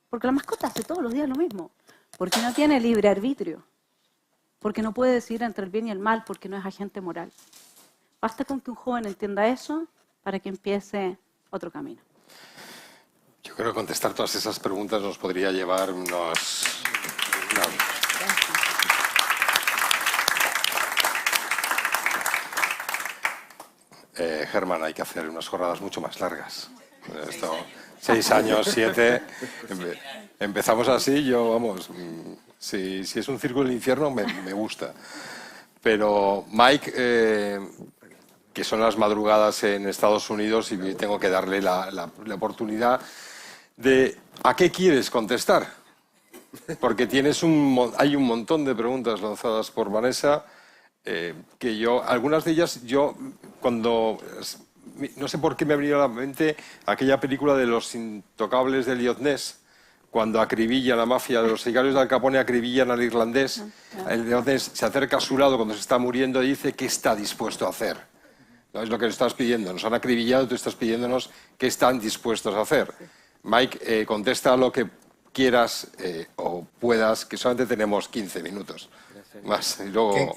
Porque la mascota hace todos los días lo mismo. Porque no tiene libre arbitrio. Porque no puede decidir entre el bien y el mal, porque no es agente moral. Basta con que un joven entienda eso para que empiece otro camino. Yo creo que contestar todas esas preguntas nos podría llevar unos... Germán, hay que hacer unas jornadas mucho más largas. Esto, 6 años, 7... Empezamos así, yo, vamos... Si es un círculo del infierno, me gusta. Pero Mike, que son las madrugadas en Estados Unidos, y tengo que darle la oportunidad de ¿a qué quieres contestar? Porque hay un montón de preguntas lanzadas por Vanessa, que yo, algunas de ellas, cuando... No sé por qué me ha venido a la mente aquella película de Los Intocables de Elliot Ness, cuando acribillan a la mafia de los sicarios de Al Capone, acribillan al irlandés. El irlandés se acerca a su lado cuando se está muriendo y dice qué está dispuesto a hacer. ¿No? Es lo que nos estás pidiendo. Nos han acribillado, tú estás pidiéndonos qué están dispuestos a hacer. Mike, contesta lo que quieras o puedas, que solamente tenemos 15 minutos. Más. Y luego...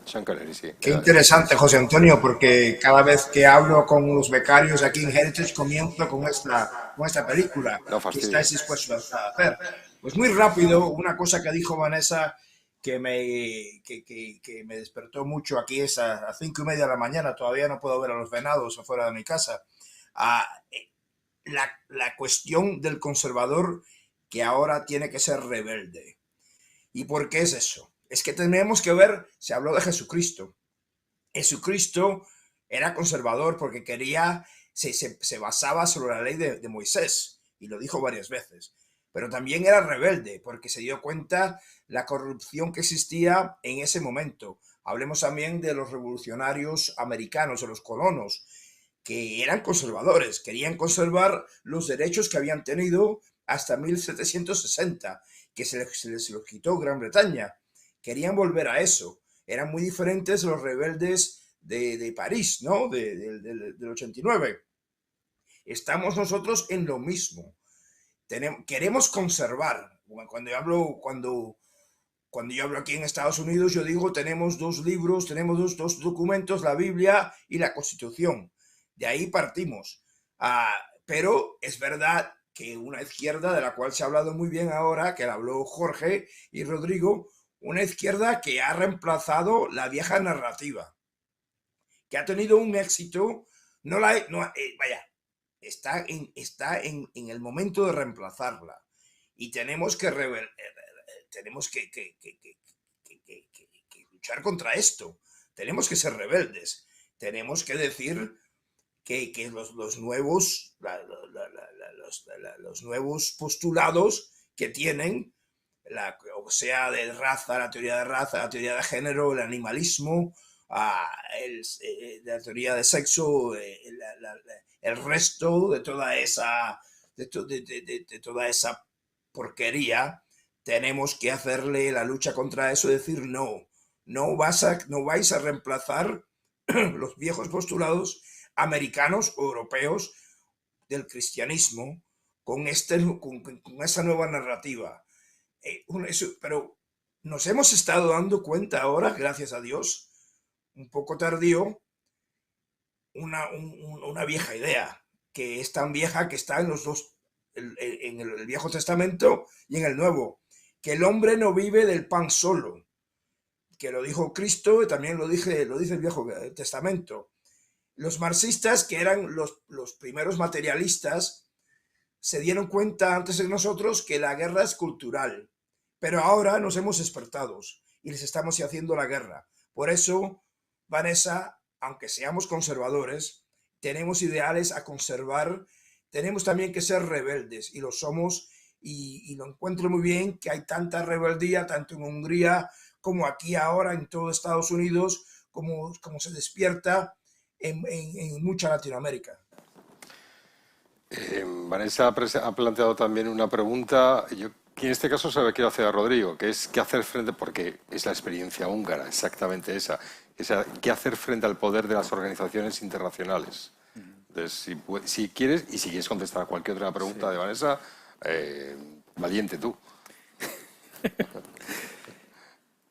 Sean Connery, sí. Qué interesante, José Antonio, porque cada vez que hablo con los becarios aquí en Heritage comienzo con esta película. No ¿Qué estáis dispuestos a hacer? Pues muy rápido, una cosa que dijo Vanessa que me despertó mucho. Aquí es a 5:30 de la mañana, todavía no puedo ver a los venados afuera de mi casa. La cuestión del conservador que ahora tiene que ser rebelde. ¿Y por qué es eso? Es que tenemos que ver, se habló de Jesucristo. Jesucristo era conservador porque quería, se basaba sobre la ley de Moisés, y lo dijo varias veces. Pero también era rebelde porque se dio cuenta la corrupción que existía en ese momento. Hablemos también de los revolucionarios americanos, de los colonos, que eran conservadores, querían conservar los derechos que habían tenido hasta 1760, que se les los quitó Gran Bretaña. Querían volver a eso. Eran muy diferentes los rebeldes de París, ¿no? Del 89. Estamos nosotros en lo mismo. Queremos conservar. Cuando yo hablo aquí en Estados Unidos, yo digo, tenemos dos libros, tenemos dos documentos, la Biblia y la Constitución. De ahí partimos. Pero es verdad que una izquierda, de la cual se ha hablado muy bien ahora, que la habló Jorge y Rodrigo, una izquierda que ha reemplazado la vieja narrativa, que ha tenido un éxito, está en el momento de reemplazarla. Y tenemos que luchar contra esto. Tenemos que ser rebeldes. Tenemos que decir que los nuevos postulados que tienen, o sea, de raza, la teoría de género, el animalismo, la teoría de sexo, el resto de toda esa porquería, tenemos que hacerle la lucha contra eso, decir no vais a reemplazar los viejos postulados americanos o europeos del cristianismo con esa nueva narrativa. Pero nos hemos estado dando cuenta ahora, gracias a Dios, un poco tardío, una vieja idea, que es tan vieja que está en los dos, en el Viejo Testamento y en el Nuevo, que el hombre no vive del pan solo, que lo dijo Cristo y también lo dice el Viejo Testamento. Los marxistas, que eran los primeros materialistas, se dieron cuenta antes de nosotros que la guerra es cultural, pero ahora nos hemos despertado y les estamos haciendo la guerra. Por eso, Vanessa, aunque seamos conservadores, tenemos ideales a conservar, tenemos también que ser rebeldes, y lo somos, y lo encuentro muy bien que hay tanta rebeldía, tanto en Hungría como aquí ahora, en todo Estados Unidos, como se despierta en mucha Latinoamérica. Vanessa ha planteado también una pregunta, que en este caso se la quiero hacer a Rodrigo, que es qué hacer frente, porque es la experiencia húngara, exactamente esa, qué hacer frente al poder de las organizaciones internacionales. Entonces, si quieres, y si quieres contestar a cualquier otra pregunta de Vanessa, valiente tú.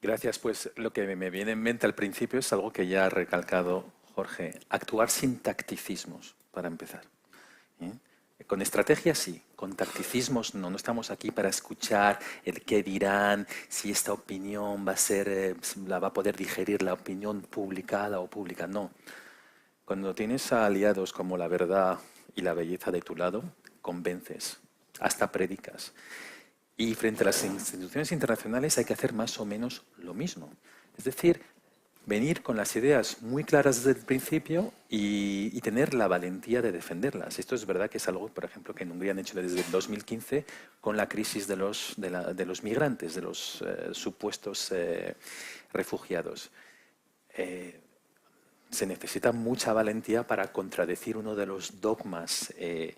Gracias. Pues lo que me viene en mente al principio es algo que ya ha recalcado Jorge: actuar sin tacticismos, para empezar. Con estrategia sí, con tacticismos no. No estamos aquí para escuchar el qué dirán, si esta opinión va a ser, la va a poder digerir la opinión publicada o pública. No. Cuando tienes a aliados como la verdad y la belleza de tu lado, convences, hasta predicas. Y frente a las instituciones internacionales hay que hacer más o menos lo mismo. Es decir, venir con las ideas muy claras desde el principio y tener la valentía de defenderlas. Esto es verdad que es algo, por ejemplo, que en Hungría han hecho desde el 2015 con la crisis de los migrantes, de los supuestos refugiados. Se necesita mucha valentía para contradecir uno de los dogmas de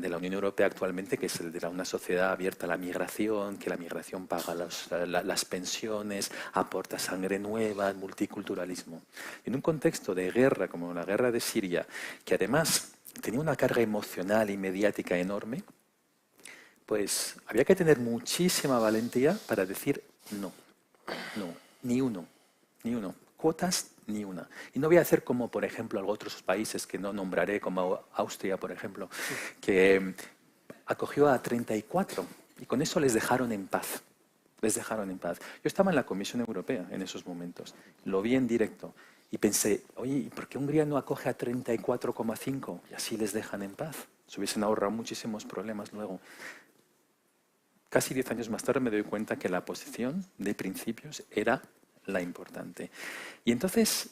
la Unión Europea actualmente, que es el de una sociedad abierta a la migración, que la migración paga las pensiones, aporta sangre nueva, el multiculturalismo. En un contexto de guerra como la guerra de Siria, que además tenía una carga emocional y mediática enorme, pues había que tener muchísima valentía para decir no, ni uno. Cuotas, ni una. Y no voy a hacer como, por ejemplo, otros países que no nombraré, como Austria, por ejemplo, que acogió a 34 y con eso les dejaron en paz. les dejaron en paz. Yo estaba en la Comisión Europea en esos momentos, lo vi en directo y pensé, oye, ¿y por qué Hungría no acoge a 34,5 y así les dejan en paz? Se hubiesen ahorrado muchísimos problemas luego. Casi 10 años más tarde me doy cuenta que la posición de principios era la importante. Y entonces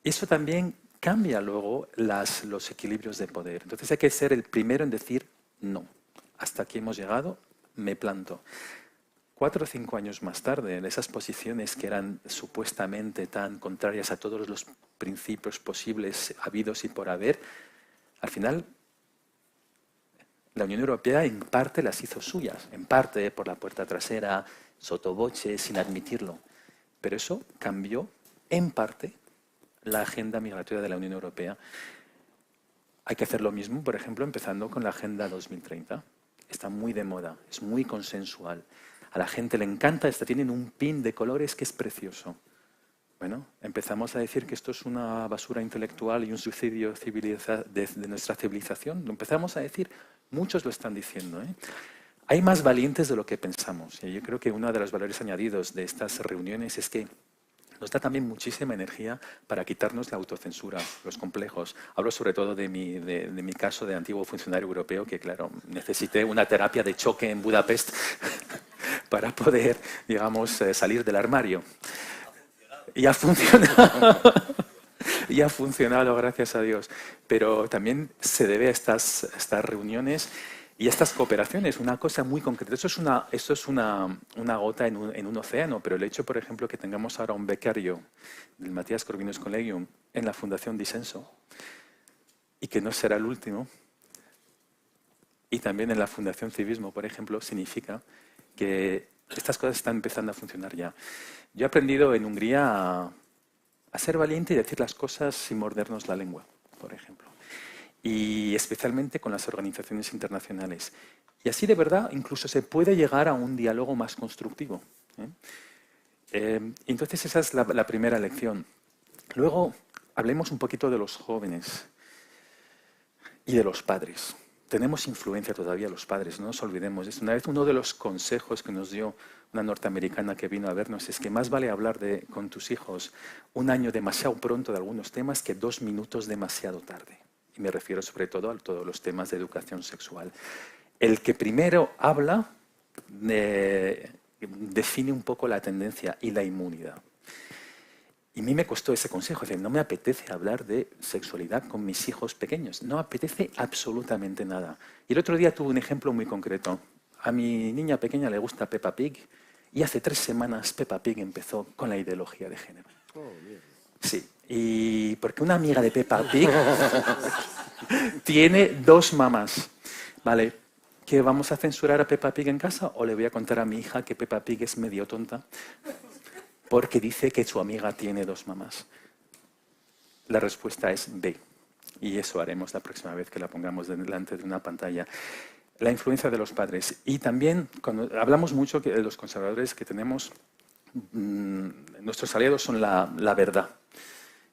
eso también cambia luego los equilibrios de poder. Entonces hay que ser el primero en decir no. Hasta aquí hemos llegado, me planto. 4 o 5 años más tarde, en esas posiciones que eran supuestamente tan contrarias a todos los principios posibles, habidos y por haber, al final la Unión Europea en parte las hizo suyas, en parte por la puerta trasera, sotto voce, sin admitirlo. Pero eso cambió en parte la agenda migratoria de la Unión Europea. Hay que hacer lo mismo, por ejemplo, empezando con la Agenda 2030. Está muy de moda, es muy consensual. A la gente le encanta, tienen un pin de colores que es precioso. Bueno, empezamos a decir que esto es una basura intelectual y un suicidio de nuestra civilización. Lo empezamos a decir, muchos lo están diciendo, ¿eh? Hay más valientes de lo que pensamos. Y yo creo que uno de los valores añadidos de estas reuniones es que nos da también muchísima energía para quitarnos la autocensura, los complejos. Hablo sobre todo de mi caso de antiguo funcionario europeo, que claro, necesité una terapia de choque en Budapest para poder, digamos, salir del armario. Y ha funcionado. Y ha funcionado, gracias a Dios. Pero también se debe a estas reuniones y estas cooperaciones, una cosa muy concreta. Esto es una gota en un océano, pero el hecho, por ejemplo, que tengamos ahora un becario del Matías Corvinus Collegium en la Fundación Disenso, y que no será el último, y también en la Fundación Civismo, por ejemplo, significa que estas cosas están empezando a funcionar ya. Yo he aprendido en Hungría a ser valiente y decir las cosas sin mordernos la lengua, por ejemplo. Y especialmente con las organizaciones internacionales. Y así de verdad incluso se puede llegar a un diálogo más constructivo, ¿eh? Entonces esa es la primera lección. Luego hablemos un poquito de los jóvenes y de los padres. Tenemos influencia todavía los padres, no nos olvidemos de esto. Una vez uno de los consejos que nos dio una norteamericana que vino a vernos es que más vale hablar con tus hijos 1 año demasiado pronto de algunos temas que 2 minutos demasiado tarde. Y me refiero sobre todo a todos los temas de educación sexual. El que primero habla define un poco la tendencia y la inmunidad. Y a mí me costó ese consejo, es decir, no me apetece hablar de sexualidad con mis hijos pequeños, no apetece absolutamente nada. Y el otro día tuve un ejemplo muy concreto. A mi niña pequeña le gusta Peppa Pig y hace 3 semanas Peppa Pig empezó con la ideología de género. Sí, y porque una amiga de Peppa Pig tiene 2 mamás, ¿vale? ¿Que vamos a censurar a Peppa Pig en casa o le voy a contar a mi hija que Peppa Pig es medio tonta porque dice que su amiga tiene 2 mamás? La respuesta es B, y eso haremos la próxima vez que la pongamos delante de una pantalla. La influencia de los padres. Y también, cuando hablamos mucho de los conservadores que tenemos, nuestros aliados son la verdad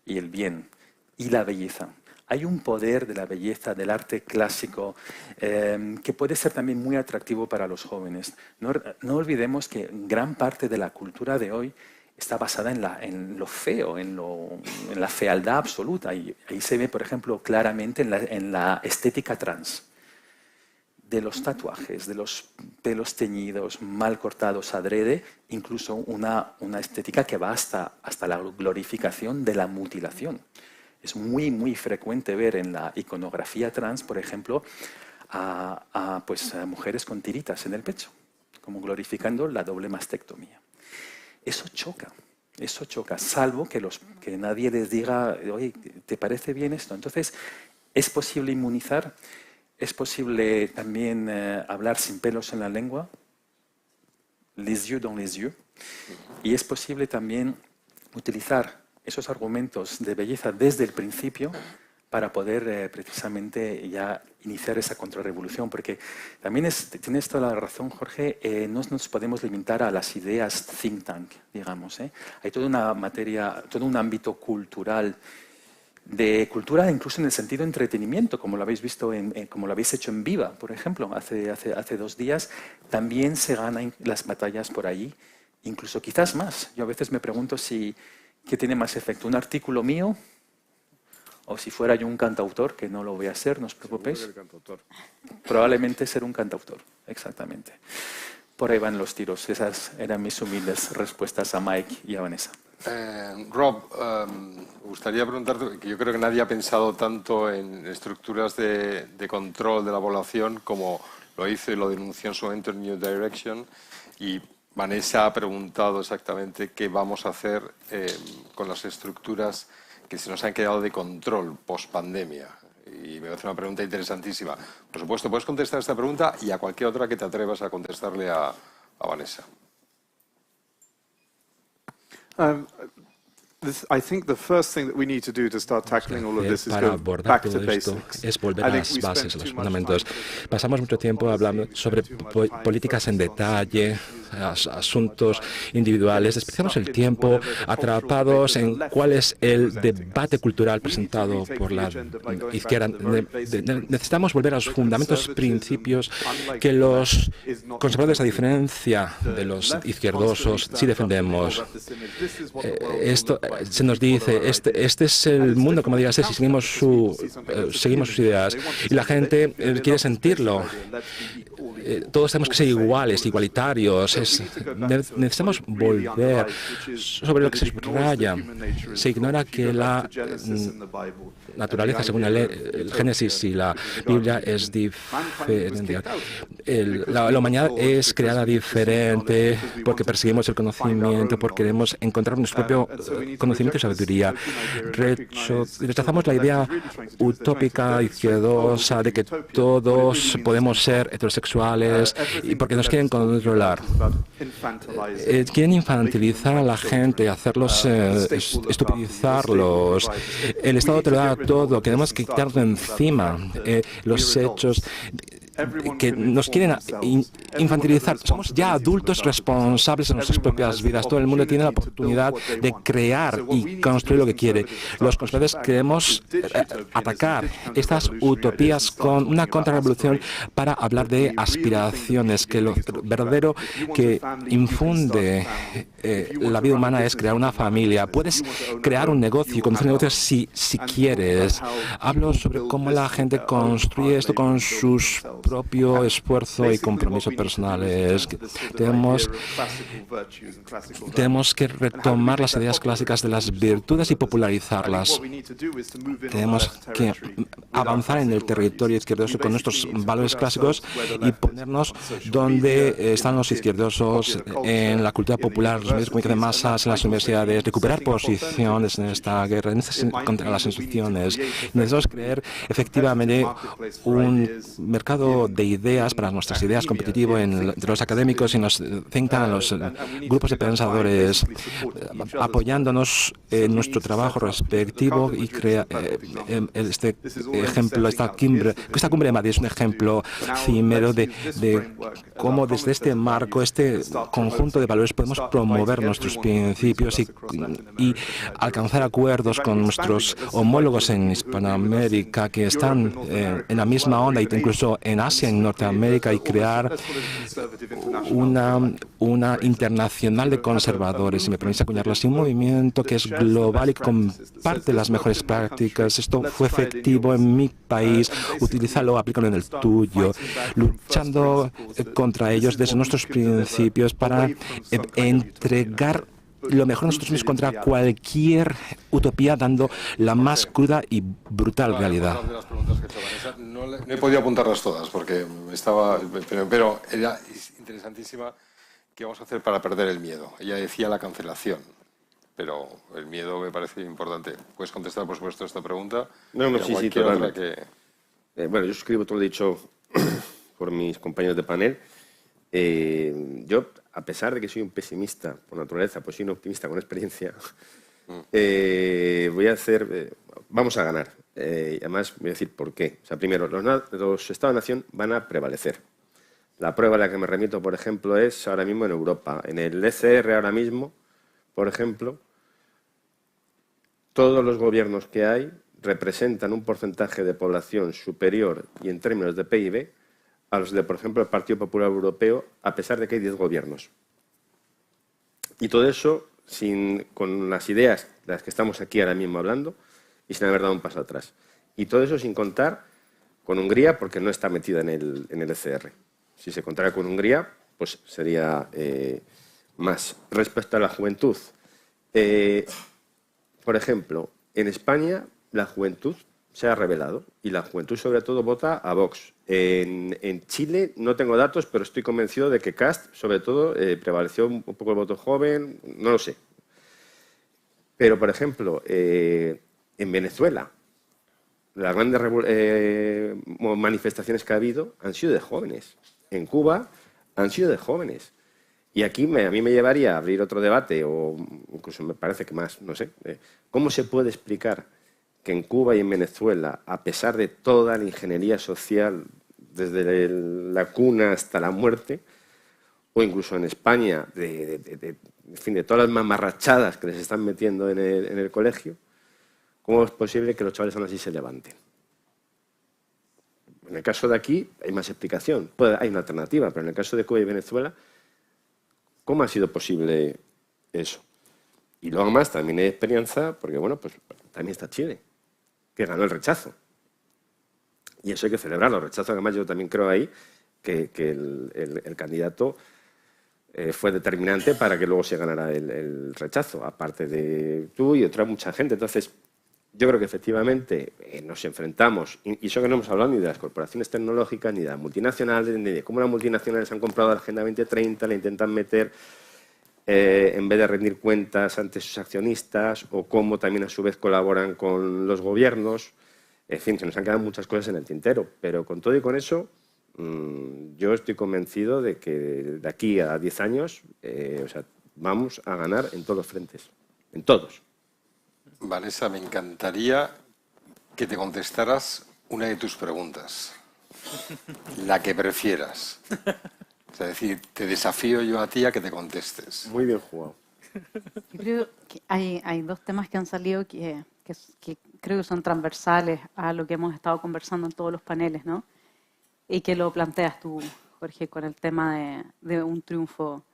y el bien y la belleza. Hay un poder de la belleza, del arte clásico, que puede ser también muy atractivo para los jóvenes. No olvidemos que gran parte de la cultura de hoy está basada en lo feo, en la fealdad absoluta. Y ahí se ve, por ejemplo, claramente en la estética trans. De los tatuajes, de los pelos teñidos, mal cortados adrede, incluso una estética que va hasta la glorificación de la mutilación. Es muy, muy frecuente ver en la iconografía trans, por ejemplo, a mujeres con tiritas en el pecho, como glorificando la doble mastectomía. Eso choca, salvo que nadie les diga, oye, ¿te parece bien esto? Entonces, ¿es posible inmunizar? ¿Es posible también hablar sin pelos en la lengua? Les yeux dans les yeux. Y es posible también utilizar esos argumentos de belleza desde el principio para poder precisamente ya iniciar esa contrarrevolución. Porque también tienes toda la razón, Jorge, no nos podemos limitar a las ideas think tank, digamos. Hay toda una materia, todo un ámbito cultural, de cultura incluso en el sentido de entretenimiento, como lo habéis visto, como lo habéis hecho en Viva, por ejemplo, hace 2 días. También se ganan las batallas por allí incluso quizás más. Yo a veces me pregunto qué tiene más efecto, un artículo mío o si fuera yo un cantautor, que no lo voy a ser, no os preocupéis. Probablemente ser un cantautor, exactamente. Por ahí van los tiros. Esas eran mis humildes respuestas a Mike y a Vanessa. Rob, me gustaría preguntarte, que yo creo que nadie ha pensado tanto en estructuras de control de la población como lo hizo y lo denunció en su momento en New Direction, y Vanessa ha preguntado exactamente qué vamos a hacer con las estructuras que se nos han quedado de control post-pandemia. Y me parece una pregunta interesantísima. Por supuesto, puedes contestar a esta pregunta y a cualquier otra que te atrevas a contestarle a Vanessa. I think the first thing that we need to do to start tackling all of this is Para go abordar back to todo esto basics. es volver I a think las we spend bases, a los too much fundamentos. time Pasamos mucho tiempo hablando sobre políticas en detalle, asuntos individuales. Desperdiciamos el tiempo atrapados en cuál es el debate cultural presentado por la izquierda. Necesitamos volver a los fundamentos, principios que los conservadores, a diferencia de los izquierdosos, sí defendemos. Esto se nos dice, este es el mundo como debería ser si seguimos sus ideas. Y la gente quiere sentirlo. Todos tenemos que ser iguales, igualitarios. Necesitamos volver sobre lo que se subraya. Se ignora que la naturaleza, según el Génesis y la Biblia, es diferente. La humanidad es creada diferente porque perseguimos el conocimiento, porque queremos encontrar nuestro propio conocimiento y sabiduría. Rechazamos la idea utópica, izquierdosa, de que todos podemos ser heterosexuales y porque nos quieren controlar. Quieren infantilizar a la gente, hacerlos estupidizarlos. El Estado te lo da todo, queremos quitar de encima los hechos que nos quieren infantilizar. Somos ya adultos responsables de nuestras propias vidas. Todo el mundo tiene la oportunidad de crear y construir lo que quiere. Los conservadores queremos atacar estas utopías con una contrarrevolución para hablar de aspiraciones, que lo verdadero que infunde la vida humana es crear una familia. Puedes crear un negocio y conducir un negocio si quieres. Hablo sobre cómo la gente construye esto con sus propio esfuerzo y compromiso personales. Tenemos que retomar las ideas clásicas de las virtudes y popularizarlas. Tenemos que avanzar en el territorio izquierdoso con nuestros valores clásicos y ponernos donde están los izquierdosos en la cultura popular, los medios de comunicación de masas, en las universidades, recuperar posiciones en esta guerra contra las instituciones. Necesitamos crear efectivamente un mercado de ideas para nuestras ideas competitivo entre los académicos y en los think tanks, los grupos de pensadores, apoyándonos en nuestro trabajo respectivo y este ejemplo, esta cumbre de Madrid es un ejemplo cimero de cómo desde este marco, este conjunto de valores podemos promover nuestros principios y alcanzar acuerdos con nuestros homólogos en Hispanoamérica que están en la misma onda, incluso en Asia, en Norteamérica, y crear una internacional de conservadores, si me permite acuñarlo así, un movimiento que es global y que comparte las mejores prácticas. Esto fue efectivo en mi país, utilízalo, aplícalo en el tuyo, luchando contra ellos desde nuestros principios para entregar lo mejor de nosotros mismos contra cualquier utopía, dando la más cruda y brutal realidad. No he podido apuntarlas todas porque pero era interesantísima. ¿Qué vamos a hacer para perder el miedo? Ella decía la cancelación, pero el miedo me parece importante. ¿Puedes contestar, por supuesto, esta pregunta? No, sí, totalmente. Bueno, yo suscribo todo lo dicho por mis compañeros de panel. Yo, a pesar de que soy un pesimista por naturaleza, pues soy un optimista con experiencia, vamos a ganar. Y además voy a decir por qué. O sea, primero, los Estados-nación van a prevalecer. La prueba a la que me remito, por ejemplo, es ahora mismo en Europa. En el ECR ahora mismo, por ejemplo, todos los gobiernos que hay representan un porcentaje de población superior y en términos de PIB a los de, por ejemplo, el Partido Popular Europeo, a pesar de que hay 10 gobiernos. Y todo eso con las ideas de las que estamos aquí ahora mismo hablando y sin haber dado un paso atrás. Y todo eso sin contar con Hungría, porque no está metida en el ECR. Si se contara con Hungría, pues sería más. Respecto a la juventud, por ejemplo, en España la juventud se ha rebelado y la juventud sobre todo vota a Vox. En Chile no tengo datos, pero estoy convencido de que Kast sobre todo prevaleció un poco el voto joven, no lo sé. Pero, por ejemplo, en Venezuela, las grandes manifestaciones que ha habido han sido de jóvenes. En Cuba han sido de jóvenes. Y aquí a mí me llevaría a abrir otro debate, o incluso me parece que más, no sé, ¿cómo se puede explicar que en Cuba y en Venezuela, a pesar de toda la ingeniería social, desde la cuna hasta la muerte, o incluso en España, en fin, de todas las mamarrachadas que les están metiendo en el colegio, cómo es posible que los chavales aún así se levanten? En el caso de aquí hay más explicación, hay una alternativa, pero en el caso de Cuba y Venezuela, ¿cómo ha sido posible eso? Y luego más, también hay experiencia, porque bueno, pues también está Chile, que ganó el rechazo. Y eso hay que celebrarlo. El rechazo, además, yo también creo ahí que el candidato fue determinante para que luego se ganara el rechazo, aparte de tú y otra mucha gente. Entonces, yo creo que efectivamente nos enfrentamos, y eso que no hemos hablado ni de las corporaciones tecnológicas, ni de las multinacionales, ni de cómo las multinacionales han comprado la Agenda 2030, la intentan meter en vez de rendir cuentas ante sus accionistas, o cómo también a su vez colaboran con los gobiernos. En fin, se nos han quedado muchas cosas en el tintero, pero con todo y con eso, yo estoy convencido de que de aquí a 10 años vamos a ganar en todos los frentes, en todos. Vanessa, me encantaría que te contestaras una de tus preguntas, la que prefieras. Es decir, te desafío yo a ti a que te contestes. Muy bien jugado. Yo creo que hay dos temas que han salido que creo que son transversales a lo que hemos estado conversando en todos los paneles, ¿no? Y que lo planteas tú, Jorge, con el tema de un triunfo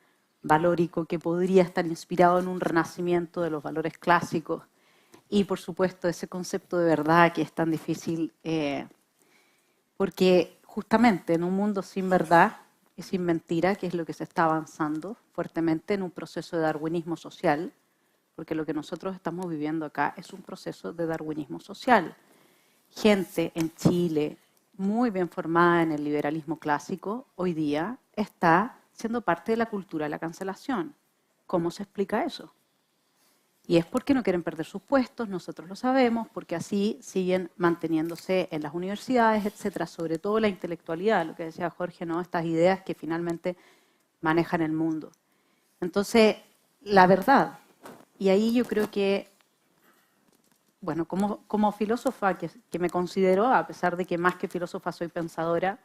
valórico que podría estar inspirado en un renacimiento de los valores clásicos. Y, por supuesto, ese concepto de verdad que es tan difícil, porque justamente en un mundo sin verdad y sin mentira, que es lo que se está avanzando fuertemente en un proceso de darwinismo social, porque lo que nosotros estamos viviendo acá es un proceso de darwinismo social. Gente en Chile muy bien formada en el liberalismo clásico, hoy día está siendo parte de la cultura de la cancelación. ¿Cómo se explica eso? Y es porque no quieren perder sus puestos, nosotros lo sabemos, porque así siguen manteniéndose en las universidades, etcétera, sobre todo la intelectualidad, lo que decía Jorge, ¿no? Estas ideas que finalmente manejan el mundo. Entonces, la verdad, y ahí yo creo que, bueno, como filósofa que me considero, a pesar de que más que filósofa soy pensadora,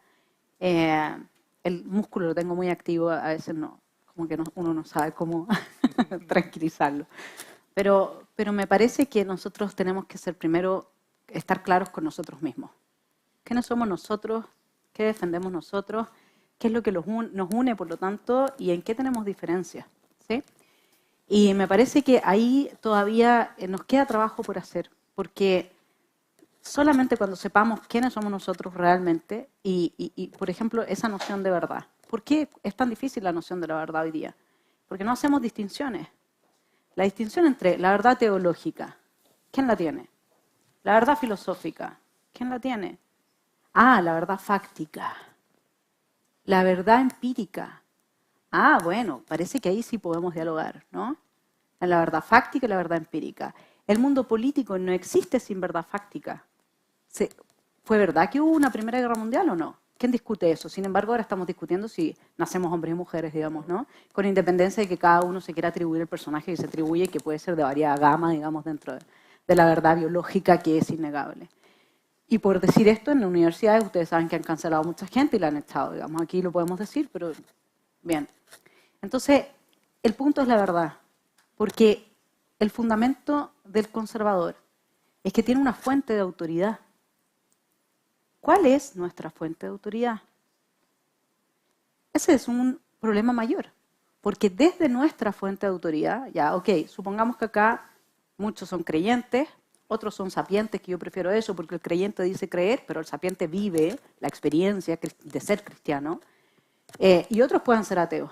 el músculo lo tengo muy activo, a veces no, como que uno no sabe cómo tranquilizarlo. Pero me parece que nosotros tenemos que ser primero, estar claros con nosotros mismos. ¿Quiénes somos nosotros? ¿Qué defendemos nosotros? ¿Qué es lo que nos une, por lo tanto? ¿Y en qué tenemos diferencias? ¿Sí? Y me parece que ahí todavía nos queda trabajo por hacer, porque solamente cuando sepamos quiénes somos nosotros realmente y, por ejemplo, esa noción de verdad. ¿Por qué es tan difícil la noción de la verdad hoy día? Porque no hacemos distinciones. La distinción entre la verdad teológica, ¿quién la tiene? La verdad filosófica, ¿quién la tiene? Ah, la verdad fáctica. La verdad empírica. Ah, bueno, parece que ahí sí podemos dialogar, ¿no? En la verdad fáctica y la verdad empírica. El mundo político no existe sin verdad fáctica. ¿Fue verdad que hubo una Primera Guerra Mundial o no? ¿Quién discute eso? Sin embargo, ahora estamos discutiendo si nacemos hombres y mujeres, digamos, ¿no? Con independencia de que cada uno se quiera atribuir el personaje que se atribuye, que puede ser de variada gama, digamos, dentro de la verdad biológica que es innegable. Y por decir esto, en las universidades ustedes saben que han cancelado a mucha gente y la han echado, digamos. Aquí lo podemos decir, pero bien. Entonces, el punto es la verdad. Porque el fundamento del conservador es que tiene una fuente de autoridad. ¿Cuál es nuestra fuente de autoridad? Ese es un problema mayor, Porque desde nuestra fuente de autoridad, ya, ok, supongamos que acá muchos son creyentes, otros son sapientes, que yo prefiero eso, porque el creyente dice creer, pero el sapiente vive la experiencia de ser cristiano, y otros pueden ser ateos.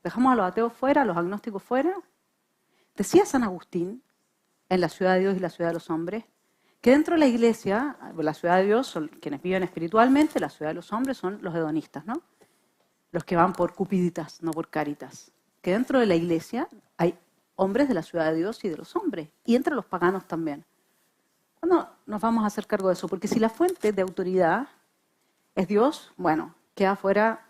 Dejamos a los ateos fuera, a los agnósticos fuera. Decía San Agustín, en La ciudad de Dios y la ciudad de los hombres, que dentro de la iglesia, la ciudad de Dios son quienes viven espiritualmente, la ciudad de los hombres son los hedonistas, ¿no? Los que van por cupiditas, no por caritas. Que dentro de la iglesia hay hombres de la ciudad de Dios y de los hombres, y entre los paganos también. ¿Cuándo nos vamos a hacer cargo de eso? Porque si la fuente de autoridad es Dios, bueno, queda fuera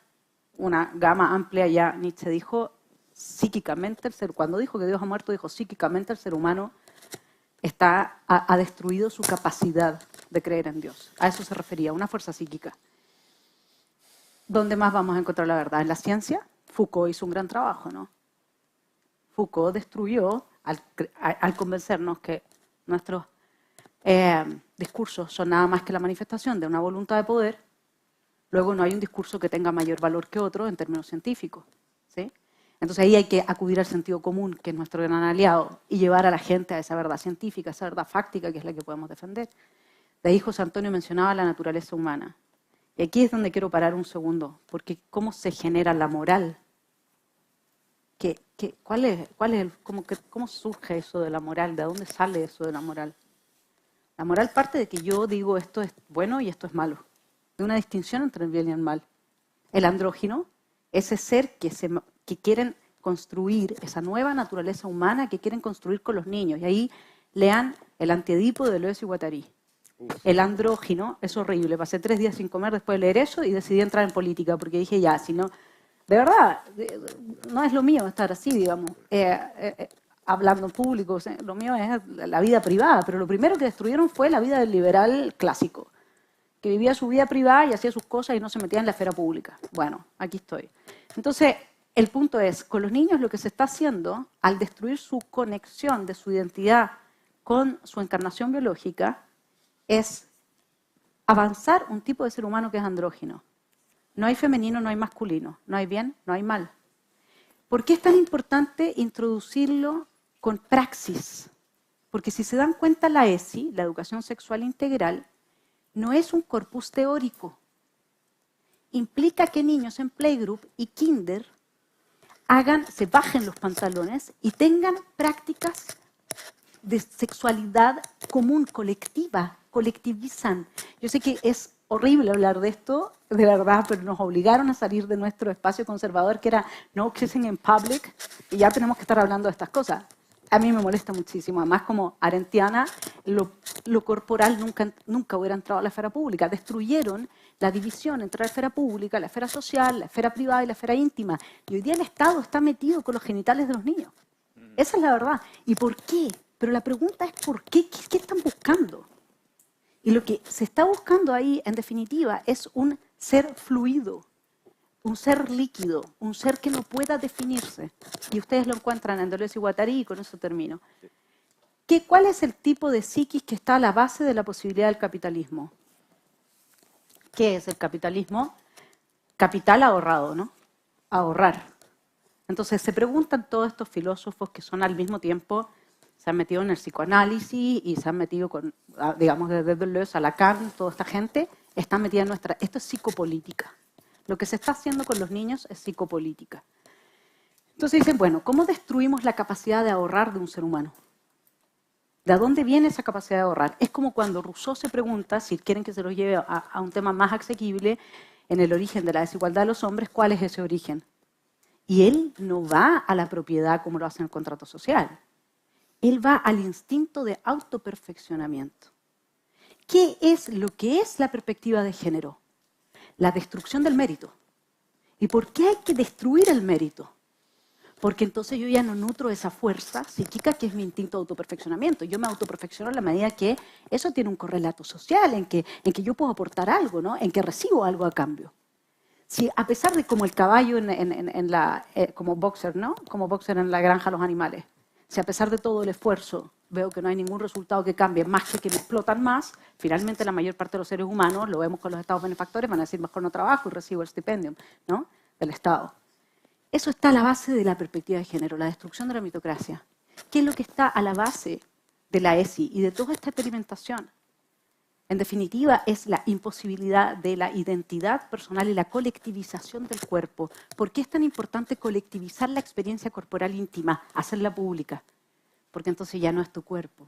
una gama amplia. Ya Nietzsche dijo, psíquicamente, cuando dijo que Dios ha muerto, dijo psíquicamente el ser humano ha destruido su capacidad de creer en Dios. A eso se refería, una fuerza psíquica. ¿Dónde más vamos a encontrar la verdad? ¿En la ciencia? Foucault hizo un gran trabajo, ¿no? Foucault destruyó, al convencernos que nuestros discursos son nada más que la manifestación de una voluntad de poder, luego no hay un discurso que tenga mayor valor que otro en términos científicos, ¿sí? Entonces ahí hay que acudir al sentido común, que es nuestro gran aliado, y llevar a la gente a esa verdad científica, esa verdad fáctica que es la que podemos defender. De ahí José Antonio mencionaba la naturaleza humana. Y aquí es donde quiero parar un segundo, porque ¿cómo se genera la moral? ¿Cómo surge eso de la moral? ¿De dónde sale eso de la moral? La moral parte de que yo digo esto es bueno y esto es malo, de una distinción entre el bien y el mal. El andrógino, ese ser que quieren construir, esa nueva naturaleza humana que quieren construir con los niños. Y ahí lean El Antiedipo de Deleuze y Guattari. El andrógino es horrible. Pasé 3 días sin comer después de leer eso y decidí entrar en política, porque dije, ya, si no, de verdad, no es lo mío estar así, digamos, hablando en público, lo mío es la vida privada, pero lo primero que destruyeron fue la vida del liberal clásico, que vivía su vida privada y hacía sus cosas y no se metía en la esfera pública. Bueno, aquí estoy. Entonces, el punto es, con los niños lo que se está haciendo, al destruir su conexión de su identidad con su encarnación biológica, es avanzar un tipo de ser humano que es andrógino. No hay femenino, no hay masculino, no hay bien, no hay mal. ¿Por qué es tan importante introducirlo con praxis? Porque si se dan cuenta, la ESI, la educación sexual integral, no es un corpus teórico. Implica que niños en playgroup y kinder se bajen los pantalones y tengan prácticas de sexualidad común, colectiva, colectivizan. Yo sé que es horrible hablar de esto, de verdad, pero nos obligaron a salir de nuestro espacio conservador, que era no kissing in public, y ya tenemos que estar hablando de estas cosas. A mí me molesta muchísimo. Además, como arentiana, lo corporal nunca hubiera entrado a la esfera pública. Destruyeron la división entre la esfera pública, la esfera social, la esfera privada y la esfera íntima. Y hoy día el Estado está metido con los genitales de los niños. Esa es la verdad. ¿Y por qué? Pero la pregunta es ¿por qué? ¿Qué están buscando? Y lo que se está buscando ahí, en definitiva, es un ser fluido, un ser líquido, un ser que no pueda definirse. Y ustedes lo encuentran en Deleuze y Guattari, y con eso termino. ¿Cuál es el tipo de psiquis que está a la base de la posibilidad del capitalismo? ¿Qué es el capitalismo? Capital ahorrado, ¿no? Ahorrar. Entonces se preguntan todos estos filósofos que son al mismo tiempo, se han metido en el psicoanálisis y se han metido con, digamos, desde Deleuze a Lacan, toda esta gente, está metida en nuestra... Esto es psicopolítica. Lo que se está haciendo con los niños es psicopolítica. Entonces dicen, bueno, ¿cómo destruimos la capacidad de ahorrar de un ser humano? ¿De dónde viene esa capacidad de ahorrar? Es como cuando Rousseau se pregunta, si quieren que se los lleve a un tema más asequible, en el origen de la desigualdad de los hombres, ¿cuál es ese origen? Y él no va a la propiedad como lo hace en el contrato social. Él va al instinto de autoperfeccionamiento. ¿Qué es lo que es la perspectiva de género? La destrucción del mérito. ¿Y por qué hay que destruir el mérito? Porque entonces yo ya no nutro esa fuerza psíquica que es mi instinto de autoperfeccionamiento. Yo me autoperfecciono en la medida que eso tiene un correlato social, en que yo puedo aportar algo, ¿no? En que recibo algo a cambio. Si a pesar de como el caballo como boxer, ¿no? Como boxer en la granja de los animales, si a pesar de todo el esfuerzo veo que no hay ningún resultado que cambie más que me explotan más, finalmente la mayor parte de los seres humanos, lo vemos con los estados benefactores, van a decir mejor no trabajo y recibo el estipendio, ¿no? Del Estado. Eso está a la base de la perspectiva de género, la destrucción de la mitocracia. ¿Qué es lo que está a la base de la ESI y de toda esta experimentación? En definitiva, es la imposibilidad de la identidad personal y la colectivización del cuerpo. ¿Por qué es tan importante colectivizar la experiencia corporal íntima, hacerla pública? Porque entonces ya no es tu cuerpo.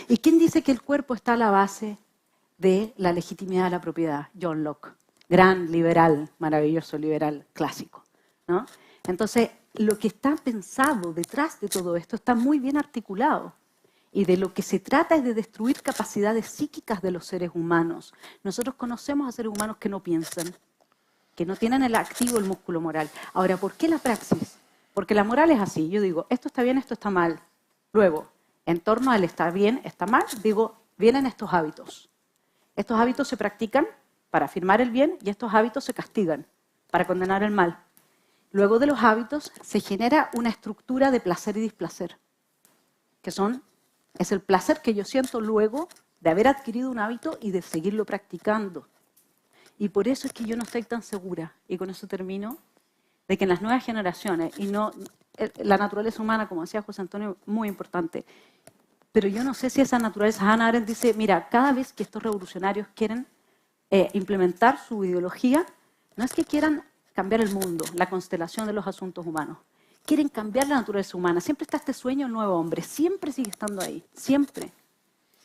¿Y quién dice que el cuerpo está a la base de la legitimidad de la propiedad? John Locke, gran liberal, maravilloso liberal clásico, ¿no? Entonces, lo que está pensado detrás de todo esto está muy bien articulado. Y de lo que se trata es de destruir capacidades psíquicas de los seres humanos. Nosotros conocemos a seres humanos que no piensan, que no tienen el activo, el músculo moral. Ahora, ¿por qué la praxis? Porque la moral es así. Yo digo, esto está bien, esto está mal. Luego, en torno al está bien, está mal, digo, vienen estos hábitos. Estos hábitos se practican para afirmar el bien y estos hábitos se castigan para condenar el mal. Luego de los hábitos se genera una estructura de placer y displacer, que es el placer que yo siento luego de haber adquirido un hábito y de seguirlo practicando. Y por eso es que yo no estoy tan segura, y con eso termino, de que en las nuevas generaciones, y no la naturaleza humana, como decía José Antonio, muy importante, pero yo no sé si esa naturaleza, Hannah Arendt dice, mira, cada vez que estos revolucionarios quieren implementar su ideología, no es que quieran cambiar el mundo, la constelación de los asuntos humanos, quieren cambiar la naturaleza humana. Siempre está este sueño del nuevo hombre, siempre sigue estando ahí, siempre.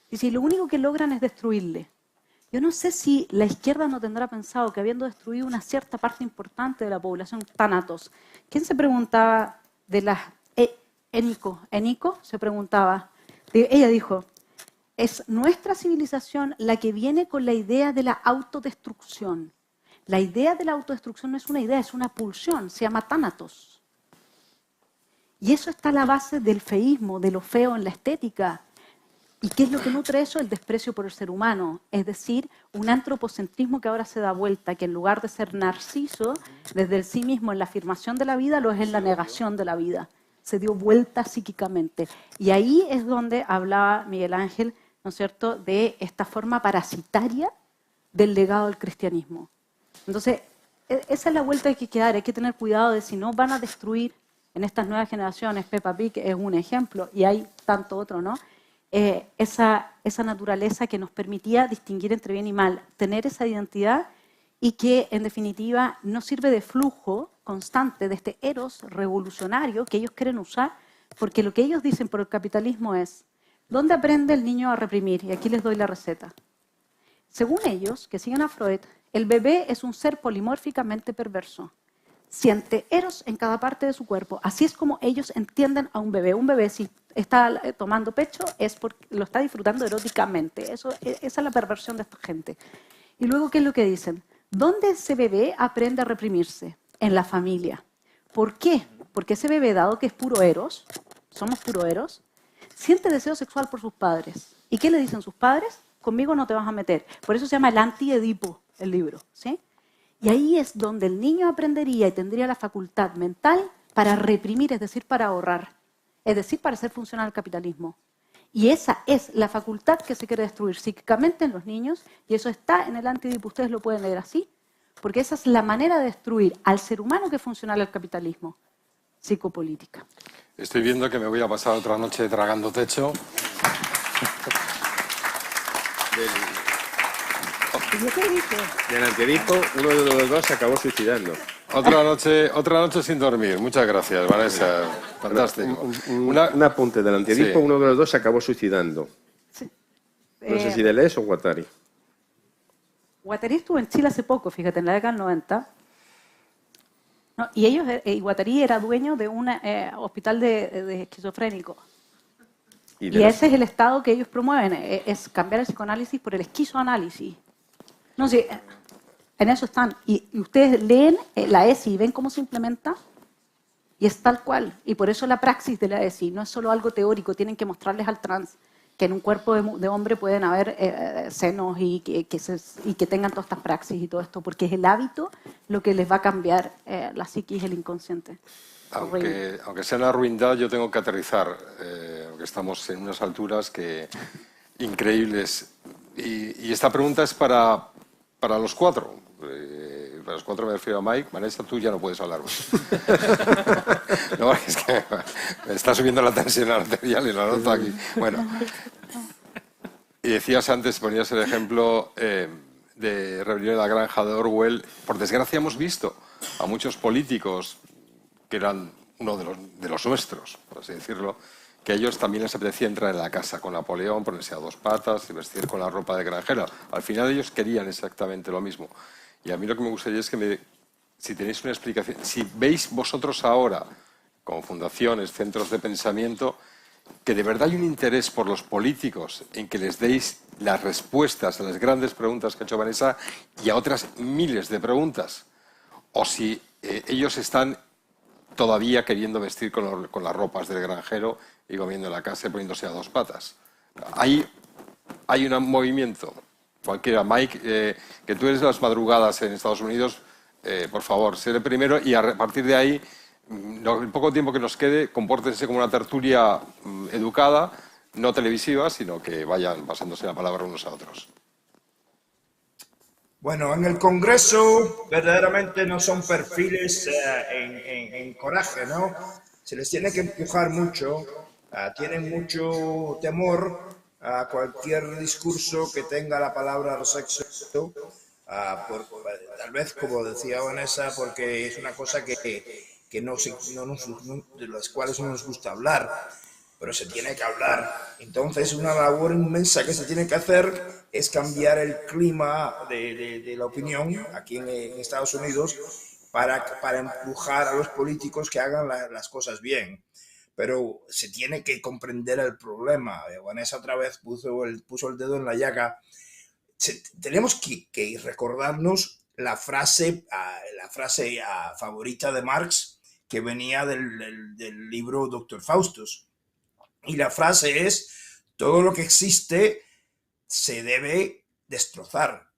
Y si lo único que logran es destruirle. Yo no sé si la izquierda no tendrá pensado que habiendo destruido una cierta parte importante de la población tánatos, ¿quién se preguntaba de las... Enico se preguntaba, ella dijo, es nuestra civilización la que viene con la idea de la autodestrucción. La idea de la autodestrucción no es una idea, es una pulsión, se llama tánatos. Y eso está a la base del feísmo, de lo feo en la estética. ¿Y qué es lo que nutre eso? El desprecio por el ser humano. Es decir, un antropocentrismo que ahora se da vuelta, que en lugar de ser narciso, desde el sí mismo en la afirmación de la vida, lo es en la negación de la vida. Se dio vuelta psíquicamente. Y ahí es donde hablaba Miguel Ángel, ¿no es cierto?, de esta forma parasitaria del legado del cristianismo. Entonces, esa es la vuelta que hay que dar. Hay que tener cuidado de si no van a destruir en estas nuevas generaciones, Peppa Pig es un ejemplo, y hay tanto otro, ¿no? Esa naturaleza que nos permitía distinguir entre bien y mal, tener esa identidad y que, en definitiva, no sirve de flujo constante de este eros revolucionario que ellos quieren usar, porque lo que ellos dicen por el capitalismo es, ¿dónde aprende el niño a reprimir? Y aquí les doy la receta. Según ellos, que siguen a Freud, el bebé es un ser polimórficamente perverso. Siente eros en cada parte de su cuerpo. Así es como ellos entienden a un bebé. Un bebé, si está tomando pecho, es porque lo está disfrutando eróticamente. Esa es la perversión de esta gente. Y luego, ¿qué es lo que dicen? ¿Dónde ese bebé aprende a reprimirse? En la familia. ¿Por qué? Porque ese bebé, dado que es puro eros, somos puro eros, siente deseo sexual por sus padres. ¿Y qué le dicen sus padres? Conmigo no te vas a meter. Por eso se llama el anti-Edipo, el libro, ¿sí? Y ahí es donde el niño aprendería y tendría la facultad mental para reprimir, es decir, para ahorrar, es decir, para hacer funcionar el capitalismo. Y esa es la facultad que se quiere destruir psíquicamente en los niños, y eso está en el Anti-Edipo, ustedes lo pueden leer así, porque esa es la manera de destruir al ser humano que funciona el capitalismo, psicopolítica. Estoy viendo que me voy a pasar otra noche tragando techo. Del Anti-Edipo, uno de los dos se acabó suicidando. Otra noche sin dormir. Muchas gracias, Vanessa. Fantástico. Un apunte del Anti-Edipo, Sí. uno de los dos se acabó suicidando. Sí. No sé si Deleuze o Guattari. Guattari estuvo en Chile hace poco, fíjate, en la década del 90. No, y ellos, Guattari era dueño de un hospital de esquizofrénicos. Y ese es el estado que ellos promueven, es cambiar el psicoanálisis por el esquizoanálisis. No sé, en eso están. Y ustedes leen la ESI y ven cómo se implementa, y es tal cual. Y por eso la praxis de la ESI no es solo algo teórico, tienen que mostrarles al trans que en un cuerpo de hombre pueden haber senos y que tengan todas estas praxis y todo esto, porque es el hábito lo que les va a cambiar la psiquis, el inconsciente. Aunque sea una ruindad, yo tengo que aterrizar, aunque estamos en unas alturas increíbles. Y esta pregunta es para los cuatro. para los 4 me refiero a Mike. Vanessa, tú ya no puedes hablar. No, es que me está subiendo la tensión arterial y la noto aquí. Bueno, y decías antes, ponías el ejemplo de Rebelión en la Granja de Orwell. Por desgracia hemos visto a muchos políticos que eran uno de los nuestros, por así decirlo, que a ellos también les apetecía entrar en la casa con Napoleón, ponerse a 2 patas y vestir con la ropa de granjero. Al final ellos querían exactamente lo mismo. Y a mí lo que me gustaría es que si tenéis una explicación, si veis vosotros ahora, como fundaciones, centros de pensamiento, que de verdad hay un interés por los políticos en que les deis las respuestas a las grandes preguntas que ha hecho Vanessa y a otras miles de preguntas, o si ellos están todavía queriendo vestir con las ropas del granjero y comiendo en la casa y poniéndose a 2 patas. Hay un movimiento, cualquiera. Mike, que tú eres de las madrugadas en Estados Unidos, por favor, sé el primero y a partir de ahí, el poco tiempo que nos quede, compórtense como una tertulia educada, no televisiva, sino que vayan pasándose la palabra unos a otros. Bueno, en el Congreso verdaderamente no son perfiles en coraje, ¿no? Se les tiene que empujar mucho, tienen mucho temor a cualquier discurso que tenga la palabra sexo, tal vez, como decía Vanessa, porque es una cosa de las cuales no nos gusta hablar, pero se tiene que hablar. Entonces, una labor inmensa que se tiene que hacer es cambiar el clima de la opinión aquí en Estados Unidos para empujar a los políticos que hagan las cosas bien. Pero se tiene que comprender el problema. Vanessa otra vez puso el dedo en la llaga. Tenemos que recordarnos la frase favorita de Marx, que venía del libro Dr. Faustus. Y la frase es: todo lo que existe se debe destrozar.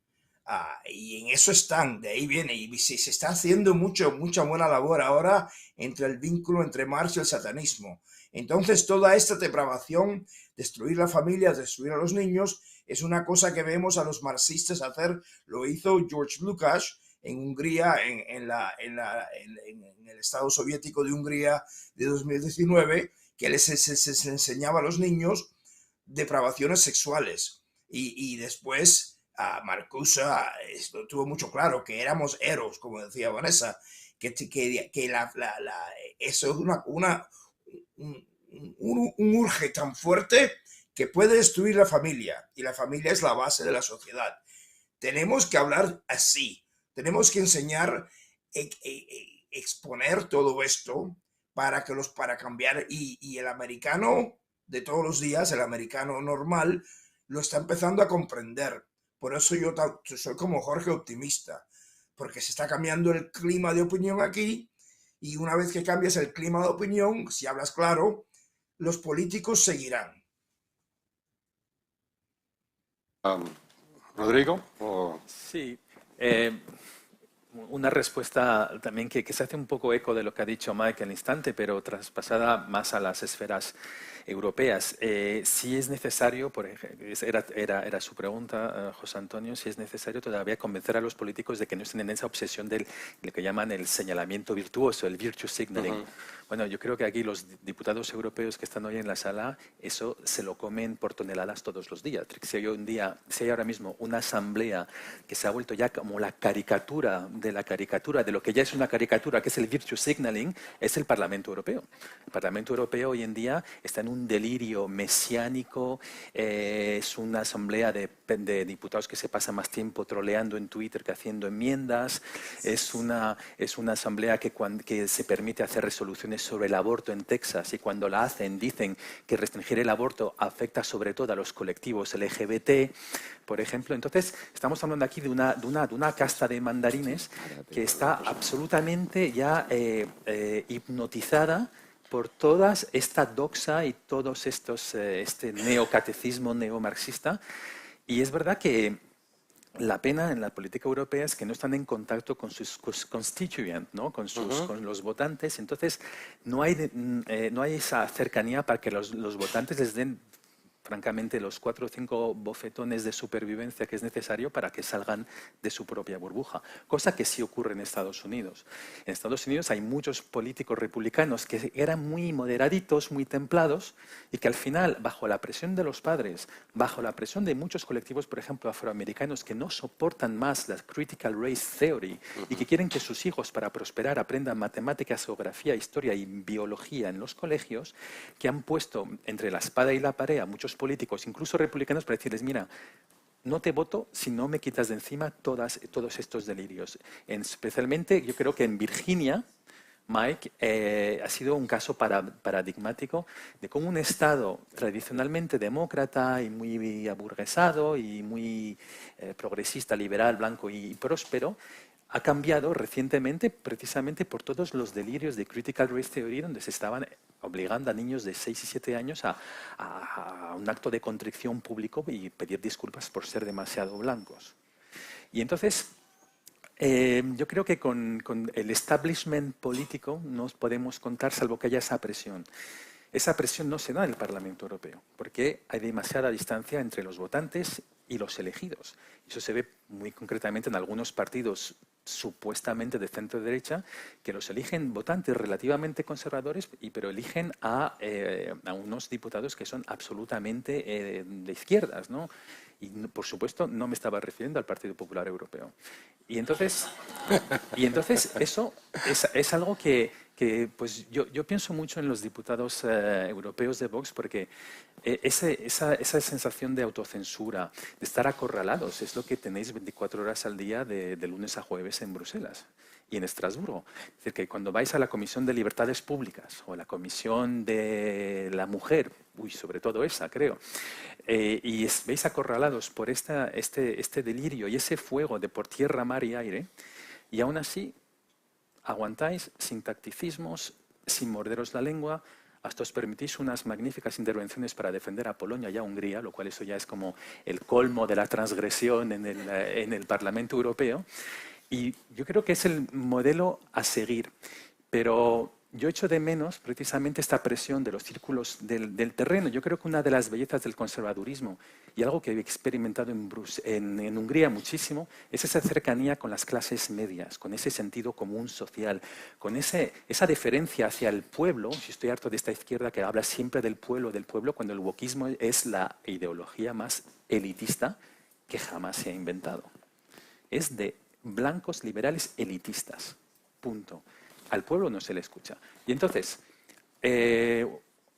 Y en eso están, de ahí viene. Y se está haciendo mucha buena labor ahora entre el vínculo entre Marx y el satanismo. Entonces, toda esta depravación, destruir la familia, destruir a los niños, es una cosa que vemos a los marxistas hacer. Lo hizo George Lukács en Hungría, en el Estado soviético de Hungría de 2019, que les enseñaba a los niños depravaciones sexuales. Y después Marcuse tuvo mucho claro que éramos héroes, como decía Vanessa, que eso es un urge tan fuerte que puede destruir la familia, y la familia es la base de la sociedad. Tenemos que hablar así, tenemos que enseñar, exponer todo esto para cambiar, y el americano de todos los días, el americano normal, lo está empezando a comprender. Por eso yo soy como Jorge optimista, porque se está cambiando el clima de opinión aquí, y una vez que cambias el clima de opinión, si hablas claro, los políticos seguirán. ¿Rodrigo? Sí. Una respuesta también que se hace un poco eco de lo que ha dicho Mike al instante, pero traspasada más a las esferas europeas. Si es necesario, por ejemplo, era su pregunta, José Antonio, si es necesario todavía convencer a los políticos de que no estén en esa obsesión de lo que llaman el señalamiento virtuoso, el virtue signaling. Bueno, yo creo que aquí los diputados europeos que están hoy en la sala, eso se lo comen por toneladas todos los días. Si hay ahora mismo una asamblea que se ha vuelto ya como la caricatura de lo que ya es una caricatura, que es el virtue signaling, es el Parlamento Europeo. El Parlamento Europeo hoy en día está en un delirio mesiánico, es una asamblea de diputados que se pasa más tiempo troleando en Twitter que haciendo enmiendas, es una asamblea que se permite hacer resoluciones sobre el aborto en Texas, y cuando la hacen dicen que restringir el aborto afecta sobre todo a los colectivos LGBT, por ejemplo. Entonces, estamos hablando aquí de una casta de mandarines que está absolutamente ya hipnotizada por toda esta doxa y todos estos, este neocatecismo neomarxista. Y es verdad que la pena en la política europea es que no están en contacto con sus constituents, ¿no? con los votantes. Entonces, no hay esa cercanía para que los votantes les den francamente, los 4 o 5 bofetones de supervivencia que es necesario para que salgan de su propia burbuja, cosa que sí ocurre en Estados Unidos. En Estados Unidos hay muchos políticos republicanos que eran muy moderaditos, muy templados, y que al final, bajo la presión de los padres, bajo la presión de muchos colectivos, por ejemplo, afroamericanos, que no soportan más la critical race theory y que quieren que sus hijos, para prosperar, aprendan matemáticas, geografía, historia y biología en los colegios, que han puesto entre la espada y la pared a muchos políticos, incluso republicanos, para decirles, mira, no te voto si no me quitas de encima todos estos delirios. Especialmente, yo creo que en Virginia, Mike, ha sido un caso paradigmático de cómo un Estado tradicionalmente demócrata y muy aburguesado y muy progresista, liberal, blanco y próspero, ha cambiado recientemente precisamente por todos los delirios de critical race theory, donde se estaban obligando a niños de 6 y 7 años a un acto de contrición público y pedir disculpas por ser demasiado blancos. Y entonces, yo creo que con el establishment político no podemos contar, salvo que haya esa presión. Esa presión no se da en el Parlamento Europeo, porque hay demasiada distancia entre los votantes y los elegidos. Eso se ve muy concretamente en algunos partidos supuestamente de centro-derecha, que los eligen votantes relativamente conservadores, pero eligen a unos diputados que son absolutamente de izquierdas, ¿no? Y, por supuesto, no me estaba refiriendo al Partido Popular Europeo. Y entonces eso es algo que pues yo pienso mucho en los diputados europeos de Vox, porque esa sensación de autocensura, de estar acorralados, es lo que tenéis 24 horas al día de lunes a jueves en Bruselas y en Estrasburgo. Es decir, que cuando vais a la Comisión de Libertades Públicas o a la Comisión de la Mujer, sobre todo esa, creo, y veis acorralados por este delirio y ese fuego de por tierra, mar y aire, y aún así aguantáis sin tacticismos, sin morderos la lengua, hasta os permitís unas magníficas intervenciones para defender a Polonia y a Hungría, lo cual eso ya es como el colmo de la transgresión en el Parlamento Europeo. Y yo creo que es el modelo a seguir. Pero yo echo de menos precisamente esta presión de los círculos del terreno. Yo creo que una de las bellezas del conservadurismo, y algo que he experimentado en Hungría muchísimo, es esa cercanía con las clases medias, con ese sentido común social, con esa deferencia hacia el pueblo. Si estoy harto de esta izquierda que habla siempre del pueblo, cuando el wokismo es la ideología más elitista que jamás se ha inventado. Es de blancos liberales elitistas. Punto. Al pueblo no se le escucha. Y entonces,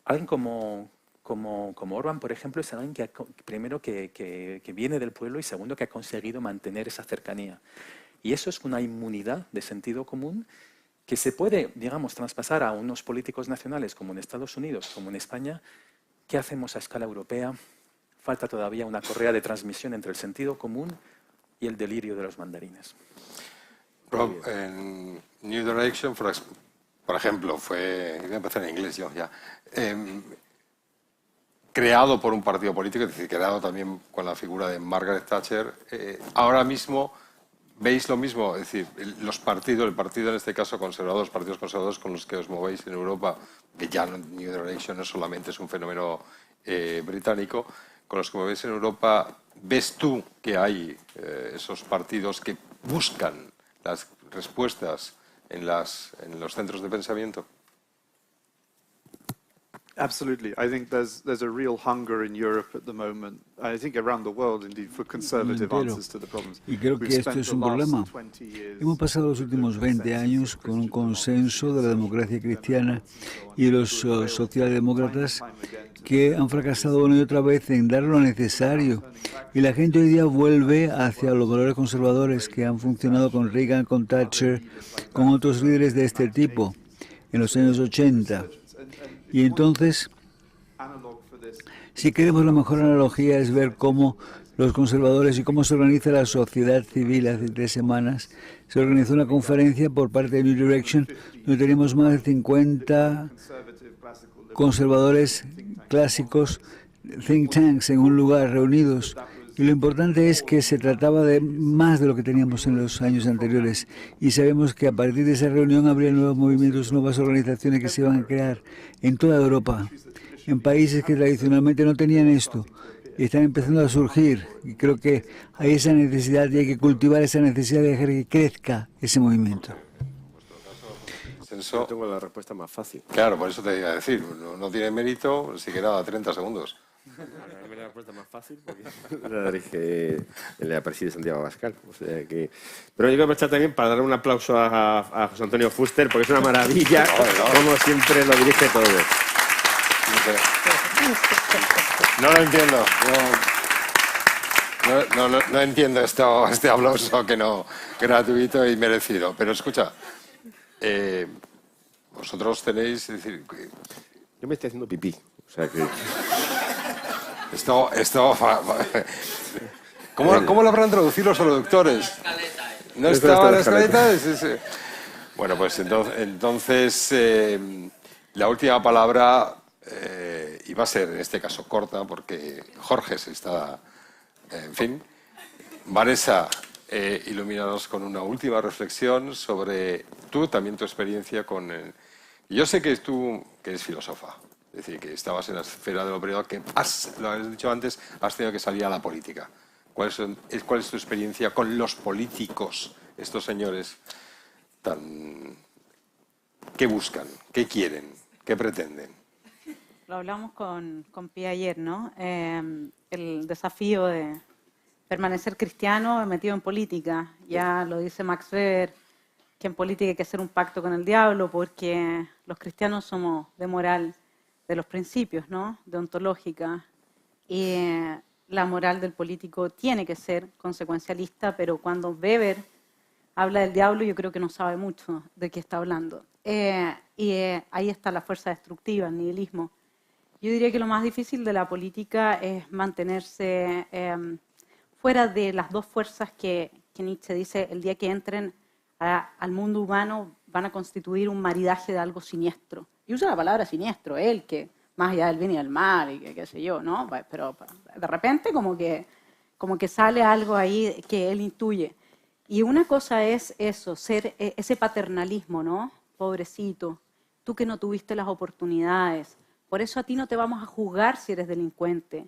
alguien como Orbán, por ejemplo, es alguien que primero que viene del pueblo y segundo que ha conseguido mantener esa cercanía. Y eso es una inmunidad de sentido común que se puede, digamos, traspasar a unos políticos nacionales como en Estados Unidos, como en España. ¿Qué hacemos a escala europea? Falta todavía una correa de transmisión entre el sentido común y el delirio de los mandarines. Rob, en New Direction, por ejemplo, voy a empezar en inglés yo ya, creado por un partido político, es decir, creado también con la figura de Margaret Thatcher, ahora mismo veis lo mismo, es decir, el partido en este caso conservador, los partidos conservadores con los que os movéis en Europa, que ya New Direction no solamente es un fenómeno británico, con los que movéis en Europa, ¿ves tú que hay esos partidos que buscan las respuestas en los centros de pensamiento? Absolutely. I think there's a real hunger in Europe at the moment. I think around the world, indeed, for conservative answers to the problems. Y creo que esto es un problema. Hemos pasado los últimos 20 años con un consenso de la democracia cristiana y los socialdemócratas que han fracasado una y otra vez en dar lo necesario. Y la gente hoy día vuelve hacia los valores conservadores que han funcionado con Reagan, con Thatcher, con otros líderes de este tipo en los años 80. Y entonces, si queremos la mejor analogía es ver cómo los conservadores y cómo se organiza la sociedad civil. Hace 3 semanas se organizó una conferencia por parte de New Direction donde teníamos más de 50 conservadores clásicos, think tanks en un lugar reunidos. Y lo importante es que se trataba de más de lo que teníamos en los años anteriores. Y sabemos que a partir de esa reunión habría nuevos movimientos, nuevas organizaciones que se iban a crear en toda Europa. en países que tradicionalmente no tenían esto. Están empezando a surgir y creo que hay esa necesidad y hay que cultivar esa necesidad de dejar que crezca ese movimiento. Yo tengo la respuesta más fácil. Claro, por eso te iba a decir, no tiene mérito, siquiera 30 segundos. La respuesta más fácil porque la dije en la preside Santiago Abascal. O sea que... Pero yo quiero aprovechar también para dar un aplauso a José Antonio Fuster porque es una maravilla, como siempre lo dirige todo. No lo entiendo. No entiendo este aplauso que no gratuito y merecido. Pero escucha, vosotros tenéis, es decir, yo me estoy haciendo pipí, o sea que esto ¿cómo lo habrán traducido los traductores? ¿No estaba en la escaleta? Bueno, pues entonces la última palabra iba a ser en este caso corta porque Jorge se está, en fin. Vanessa, ilumínanos con una última reflexión sobre también tu experiencia con el... Yo sé que tú, que eres filósofa, es decir, que estabas en la esfera de lo privado, que lo has dicho antes, has tenido que salir a la política. ¿Cuál es tu experiencia con los políticos, estos señores ¿qué buscan? ¿Qué quieren? ¿Qué pretenden? Lo hablamos con Pi ayer, ¿no? El desafío de permanecer cristiano metido en política. Ya lo dice Max Weber, que en política hay que hacer un pacto con el diablo porque los cristianos somos de moral de los principios, ¿no? Deontológica. Y la moral del político tiene que ser consecuencialista, pero cuando Weber habla del diablo yo creo que no sabe mucho de qué está hablando. Ahí está la fuerza destructiva, el nihilismo. Yo diría que lo más difícil de la política es mantenerse fuera de las dos fuerzas que Nietzsche dice, el día que entren al mundo humano van a constituir un maridaje de algo siniestro. Y usa la palabra siniestro, él, que más allá del bien y del mal, y que qué sé yo, ¿no? Pero de repente como que sale algo ahí que él intuye. Y una cosa es eso, ser ese paternalismo, ¿no? Pobrecito, tú que no tuviste las oportunidades. Por eso a ti no te vamos a juzgar si eres delincuente.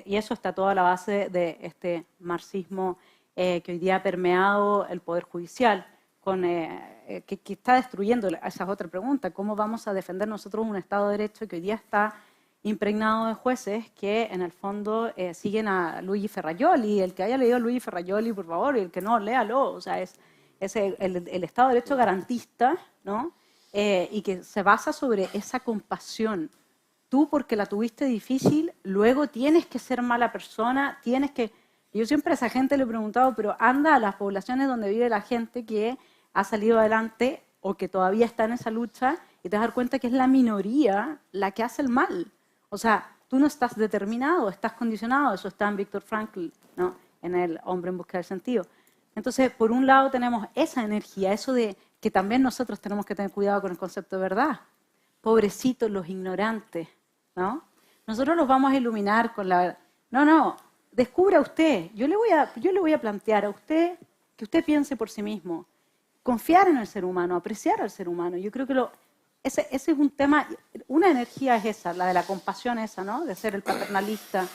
Y eso está toda la base de este marxismo que hoy día ha permeado el Poder Judicial, que está destruyendo, esa es otra pregunta, ¿cómo vamos a defender nosotros un Estado de Derecho que hoy día está impregnado de jueces que en el fondo siguen a Luigi Ferrajoli? El que haya leído a Luigi Ferrajoli, por favor, y el que no, léalo. O sea, es el Estado de Derecho garantista, ¿no? Y que se basa sobre esa compasión. Tú, porque la tuviste difícil, luego tienes que ser mala persona, tienes que... Yo siempre a esa gente le he preguntado, pero anda a las poblaciones donde vive la gente que ha salido adelante o que todavía está en esa lucha y te vas a dar cuenta que es la minoría la que hace el mal. O sea, tú no estás determinado, estás condicionado. Eso está en Viktor Frankl, ¿no? En El hombre en busca del sentido. Entonces, por un lado tenemos esa energía, eso de que también nosotros tenemos que tener cuidado con el concepto de verdad. Pobrecitos los ignorantes, ¿no? Nosotros los vamos a iluminar con la verdad. No, descubra usted. Yo le voy a plantear a usted que usted piense por sí mismo. Confiar en el ser humano, apreciar al ser humano. Yo creo que ese es un tema, una energía es esa, la de la compasión esa, ¿no? De ser el paternalista,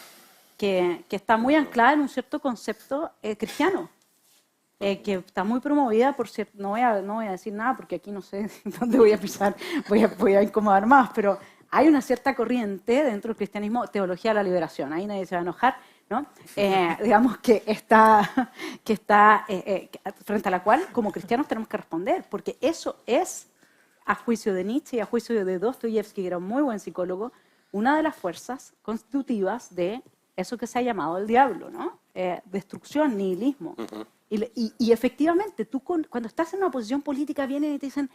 que está muy anclada en un cierto concepto cristiano, que está muy promovida por cierto, no voy a decir nada porque aquí no sé dónde voy a pisar, voy a incomodar más, pero hay una cierta corriente dentro del cristianismo, teología de la liberación, ahí nadie se va a enojar, ¿no? Digamos que está frente a la cual como cristianos tenemos que responder, porque eso es, a juicio de Nietzsche y a juicio de Dostoyevsky, que era un muy buen psicólogo, una de las fuerzas constitutivas de eso que se ha llamado el diablo, ¿no? Destrucción, nihilismo. Y efectivamente, tú cuando estás en una posición política vienen y te dicen,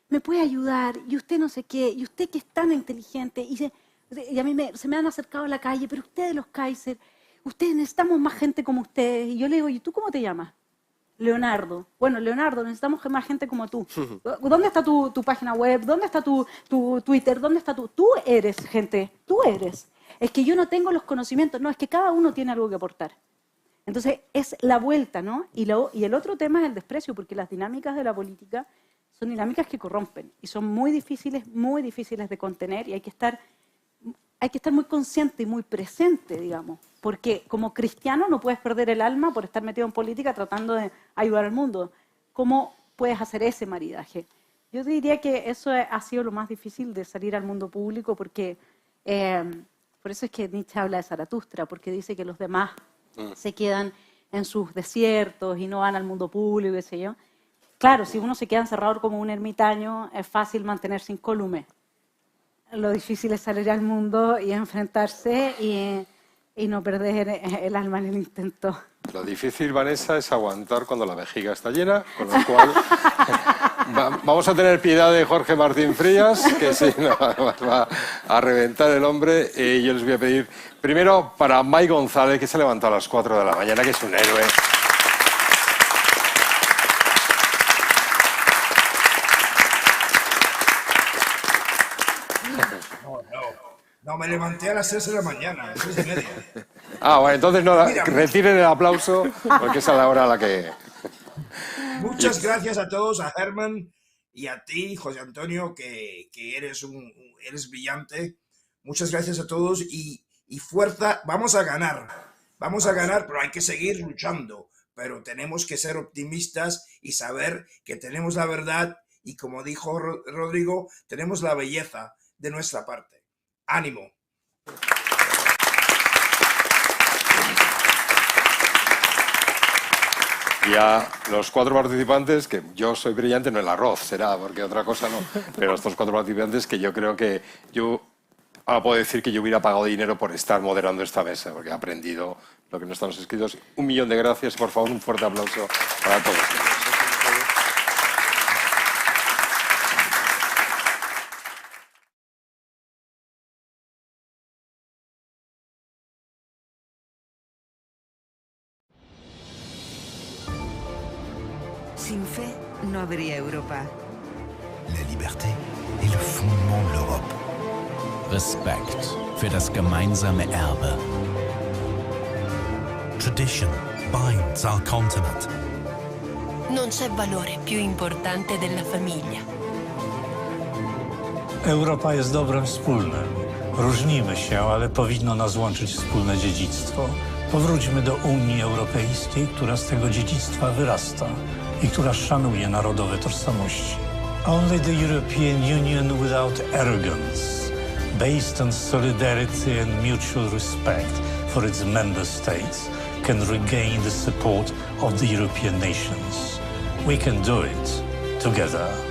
¿me puede ayudar? Y usted no sé qué, y usted que es tan inteligente, y a mí se me han acercado a la calle, pero ustedes los Kaiser, ustedes necesitamos más gente como ustedes. Y yo le digo, ¿y tú cómo te llamas? Leonardo. Bueno, Leonardo, necesitamos más gente como tú. ¿Dónde está tu página web? ¿Dónde está tu Twitter? ¿Dónde está tú? Tú eres, gente, tú eres. Es que yo no tengo los conocimientos. No, es que cada uno tiene algo que aportar. Entonces, es la vuelta, ¿no? Y el otro tema es el desprecio, porque las dinámicas de la política son dinámicas que corrompen y son muy difíciles de contener y hay que estar hay que estar muy consciente y muy presente, digamos, porque como cristiano no puedes perder el alma por estar metido en política tratando de ayudar al mundo. ¿Cómo puedes hacer ese maridaje? Yo diría que eso ha sido lo más difícil de salir al mundo público, porque por eso es que Nietzsche habla de Zaratustra, porque dice que los demás se quedan en sus desiertos y no van al mundo público, qué sé yo. Claro, si uno se queda encerrado como un ermitaño, es fácil mantenerse incólume. Lo difícil es salir al mundo y enfrentarse y no perder el alma en el intento. Lo difícil, Vanessa, es aguantar cuando la vejiga está llena, con lo cual vamos a tener piedad de Jorge Martín Frías, que si no va a reventar el hombre. Y yo les voy a pedir, primero, para Mike González, que se ha levantado a las 4 de la mañana, que es un héroe. No, me levanté a las 6 de la mañana, 6:30. Bueno, entonces no, retiren el aplauso, porque es a la hora a la que... Muchas gracias a todos, a Herman y a ti, José Antonio, que eres brillante. Muchas gracias a todos y fuerza, vamos a ganar, pero hay que seguir luchando. Pero tenemos que ser optimistas y saber que tenemos la verdad y, como dijo Rodrigo, tenemos la belleza de nuestra parte. ¡Ánimo! Y a los 4 participantes, que yo soy brillante, no el arroz, será, porque otra cosa no, pero estos 4 participantes que yo creo que yo ahora puedo decir que yo hubiera pagado dinero por estar moderando esta mesa, porque he aprendido lo que no están escritos. 1.000.000 de gracias, por favor, un fuerte aplauso para todos. Sin fe, no habría Europa. La liberté est le fondement de l'Europe. Respekt für das gemeinsame Erbe. Tradition binds our continent. Non c'è valore più importante della famiglia. Europa jest dobrem wspólnym. Różnimy się, ale powinno nas łączyć wspólne dziedzictwo. Powróćmy do Unii Europejskiej, która z tego dziedzictwa wyrasta i która szanuje narodowe tożsamości. Only the European Union without arrogance, based on solidarity and mutual respect for its member states, can regain the support of the European nations. We can do it together.